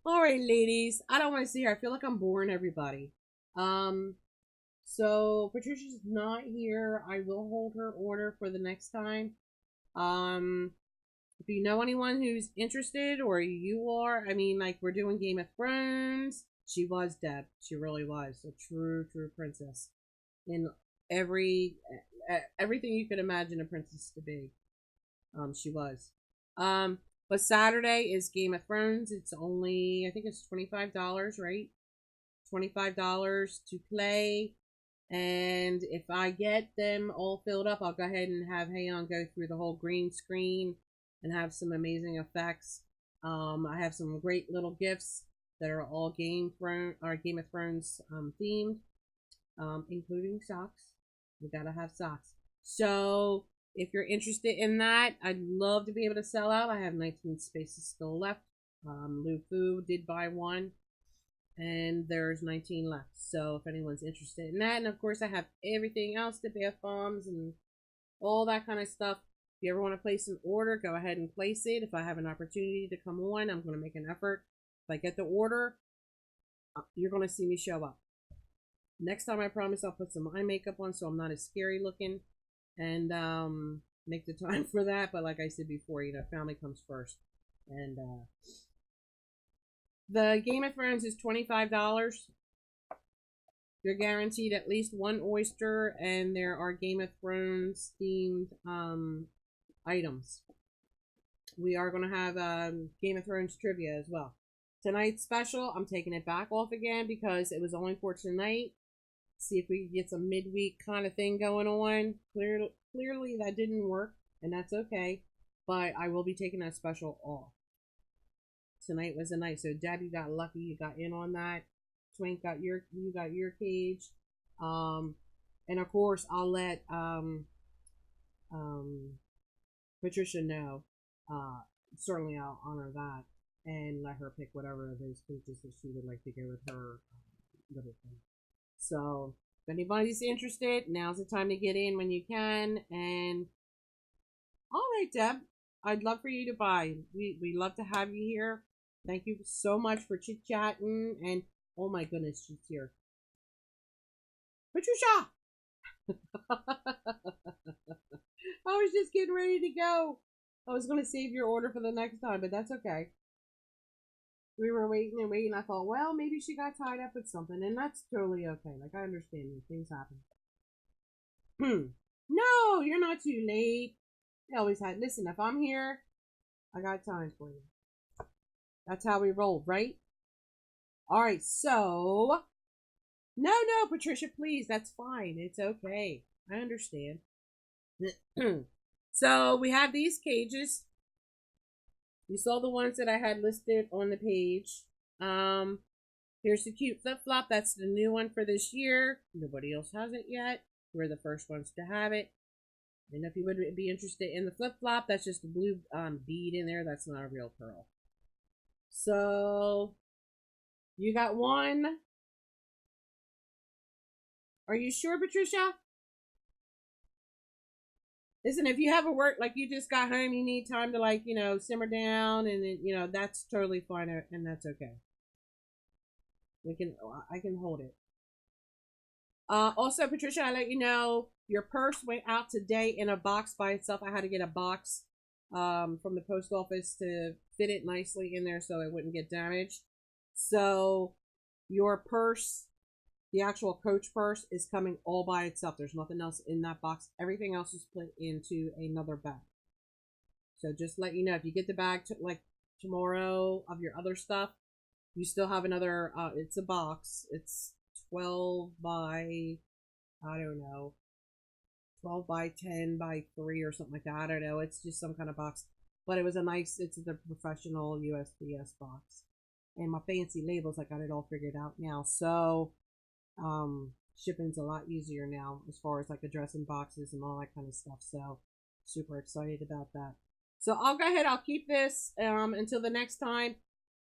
All right, ladies. I don't want to see her. I feel like I'm boring everybody. Um, so Patricia's not here. I will hold her order for the next time. Um, if you know anyone who's interested, or you are, I mean, like we're doing Game of Thrones. She was Deb. She really was a true princess in everything you could imagine a princess to be. She was. But Saturday is Game of Thrones. It's only, I think it's $25, right? $25 to play. And if I get them all filled up, I'll go ahead and have Hayon go through the whole green screen and have some amazing effects. I have some great little gifts that are all Game of Thrones themed, including socks. We gotta have socks. So if you're interested in that, I'd love to be able to sell out. I have 19 spaces still left. Lu Fu did buy one, and there's 19 left. So if anyone's interested in that, and of course I have everything else, the bath bombs and all that kind of stuff. If you ever want to place an order, go ahead and place it. If I have an opportunity to come on, I'm going to make an effort. If I get the order, you're going to see me show up. Next time, I promise I'll put some eye makeup on so I'm not as scary looking, and make the time for that. But like I said before, family comes first. And the Game of Thrones is $25. You're guaranteed at least one oyster, and there are Game of Thrones themed items. We are going to have Game of Thrones trivia as well. Tonight's special, I'm taking it back off again because it was only for tonight. See if we can get some midweek kind of thing going on. Clearly that didn't work, and that's okay. But I will be taking that special off. Tonight was the night. So Deb, you got lucky. You got in on that. Twink you got your cage. And of course I'll let Patricia know. Certainly I'll honor that and let her pick whatever of those cages that she would like to go with her little thing. So if anybody's interested, now's the time to get in when you can. And all right, Deb, I'd love for you to buy. We love to have you here. Thank you so much for chit chatting. And oh my goodness, she's here. Patricia! I was just getting ready to go. I was going to save your order for the next time, but that's okay. We were waiting and waiting. I thought, well, maybe she got tied up with something, and that's totally okay. Like, I understand these things happen. No, you're not too late. I always had. Listen, if I'm here, I got time for you. That's how we roll, right? All right, so. No, Patricia, please. That's fine. It's okay. I understand. So we have these cages. You saw the ones that I had listed on the page. Here's the cute flip-flop. That's the new one for this year. Nobody else has it yet. We're the first ones to have it. And if you would be interested in the flip-flop, that's just a blue bead in there. That's not a real pearl. So, you got one. Are you sure, Patricia? Listen, if you have a work, like you just got home, you need time to, like, simmer down, and then, that's totally fine, and that's okay. I can hold it. Also, Patricia, I let you know, your purse went out today in a box by itself. I had to get a box from the post office to fit it nicely in there so it wouldn't get damaged. So, your purse, the actual Coach purse, is coming all by itself. There's nothing else in that box. Everything else is put into another bag. So just let you know, if you get the bag like tomorrow of your other stuff, you still have another, it's a box. It's 12 by, I don't know, 12 by 10 by 3 or something like that. I don't know. It's just some kind of box. But it was it's the professional USPS box. And my fancy labels, I got it all figured out now. So, shipping's a lot easier now as far as like addressing boxes and all that kind of stuff. So super excited about that. So I'll go ahead. I'll keep this until the next time.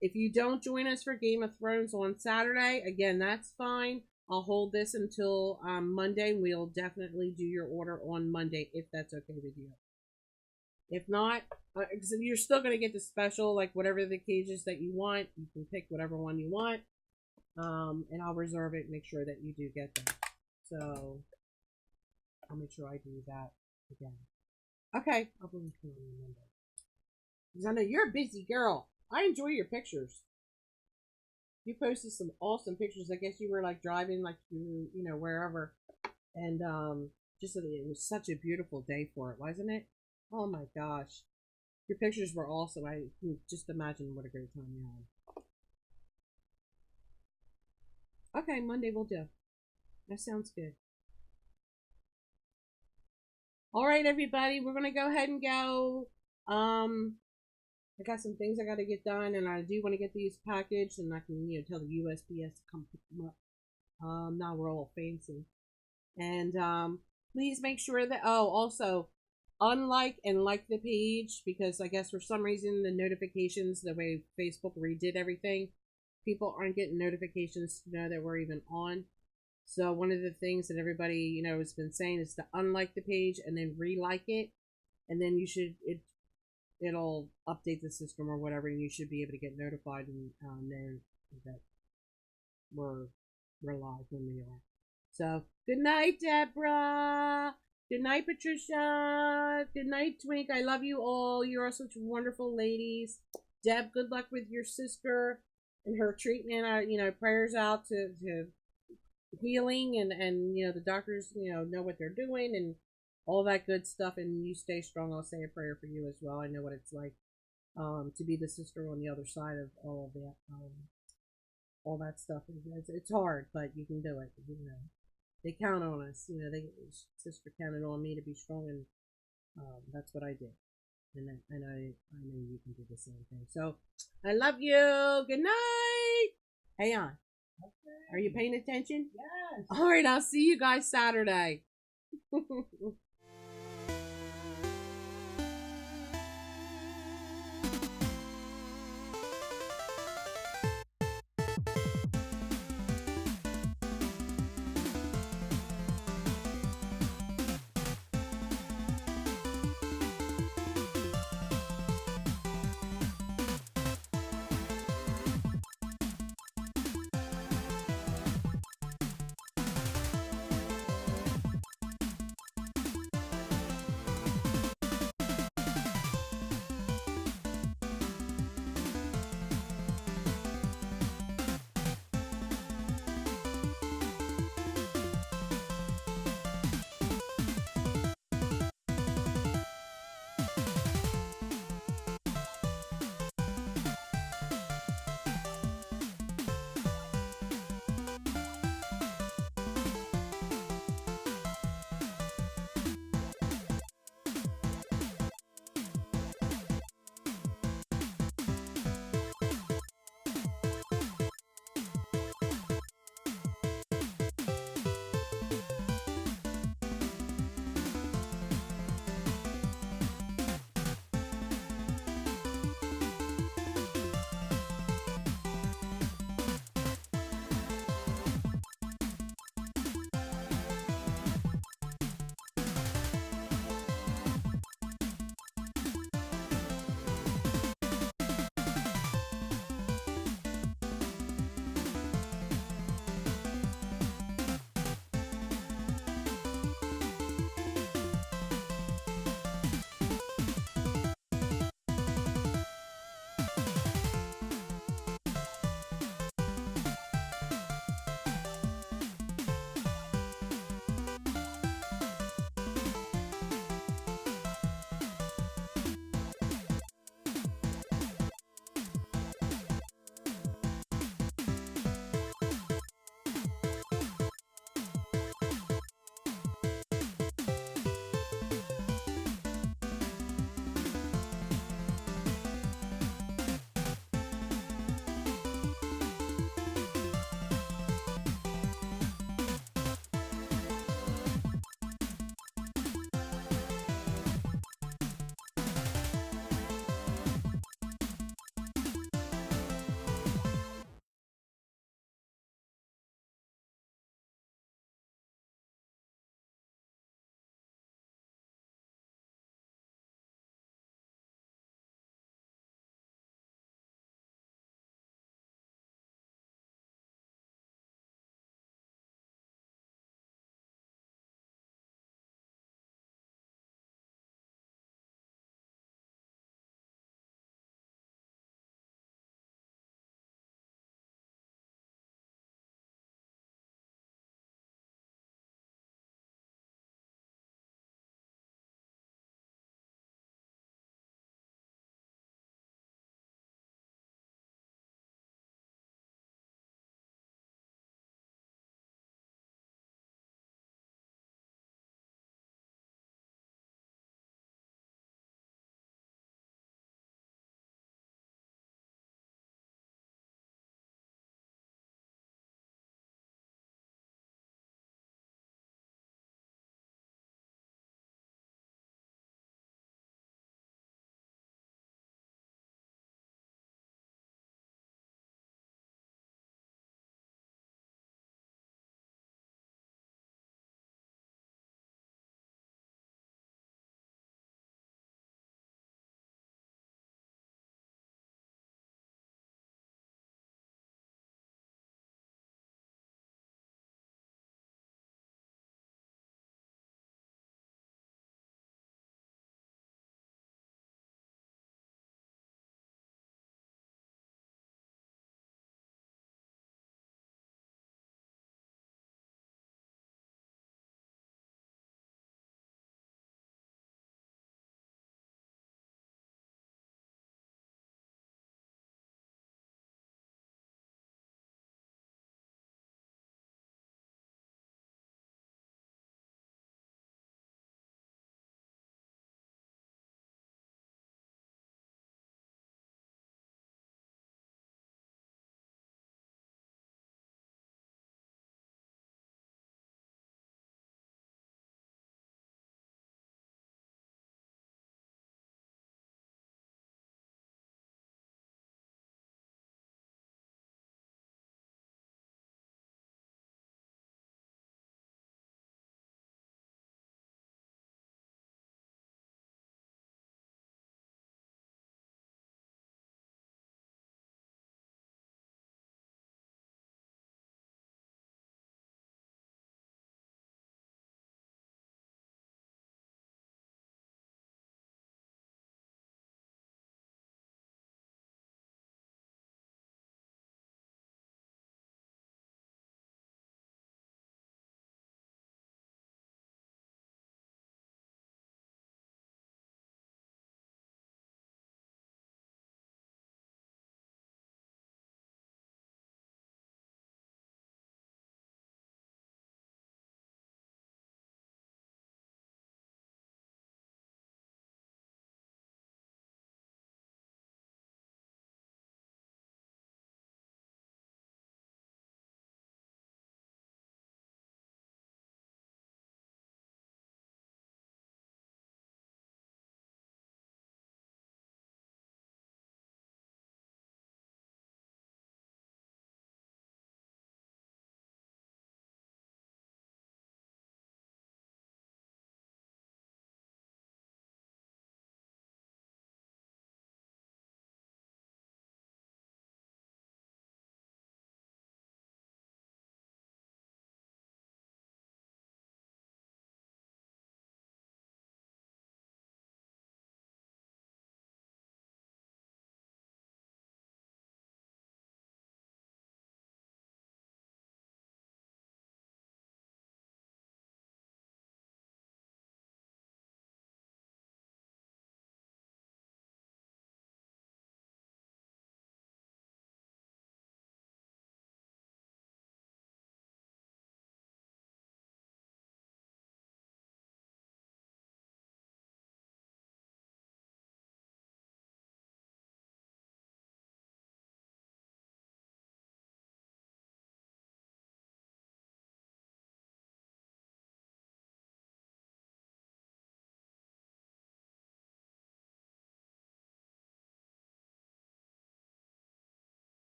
If you don't join us for Game of Thrones on Saturday, again, that's fine. I'll hold this until Monday. We'll definitely do your order on Monday if that's okay with you. If not, you're still going to get the special, like whatever the cages that you want. You can pick whatever one you want. And I'll reserve it and make sure that you do get that. So I'll make sure I do that again. Okay, I'll bring it on Monday. Because I know you're a busy girl. I enjoy your pictures. You posted some awesome pictures. I guess you were like driving like you know, wherever. And just it was such a beautiful day for it, wasn't it? Oh my gosh. Your pictures were awesome. I can just imagine what a great time you had. Okay, Monday will do. That sounds good. All right, everybody, we're gonna go ahead and go. I got some things I got to get done, and I do want to get these packaged, and I can tell the USPS to come pick them up. Now we're all fancy, and please make sure that also unlike and like the page, because I guess for some reason the notifications, the way Facebook redid everything, people aren't getting notifications to know that we're even on. So one of the things that everybody has been saying is to unlike the page and then re-like it, and then it'll update the system or whatever, and you should be able to get notified and there that we're live when we are. So good night, Deborah. Good night, Patricia. Good night, Twink. I love you all. You are such wonderful ladies. Deb, good luck with your sister and her treatment. Prayers out to healing and the doctors know what they're doing and all that good stuff, and you stay strong. I'll say a prayer for you as well. I know what it's like to be the sister on the other side of all of that all that stuff. It's hard, but you can do it. They count on us. Sister counted on me to be strong, and that's what I did. And I know you can do the same thing. So I love you. Good night. Hey on. Okay. Are you paying attention? Yes. All right. I'll see you guys Saturday.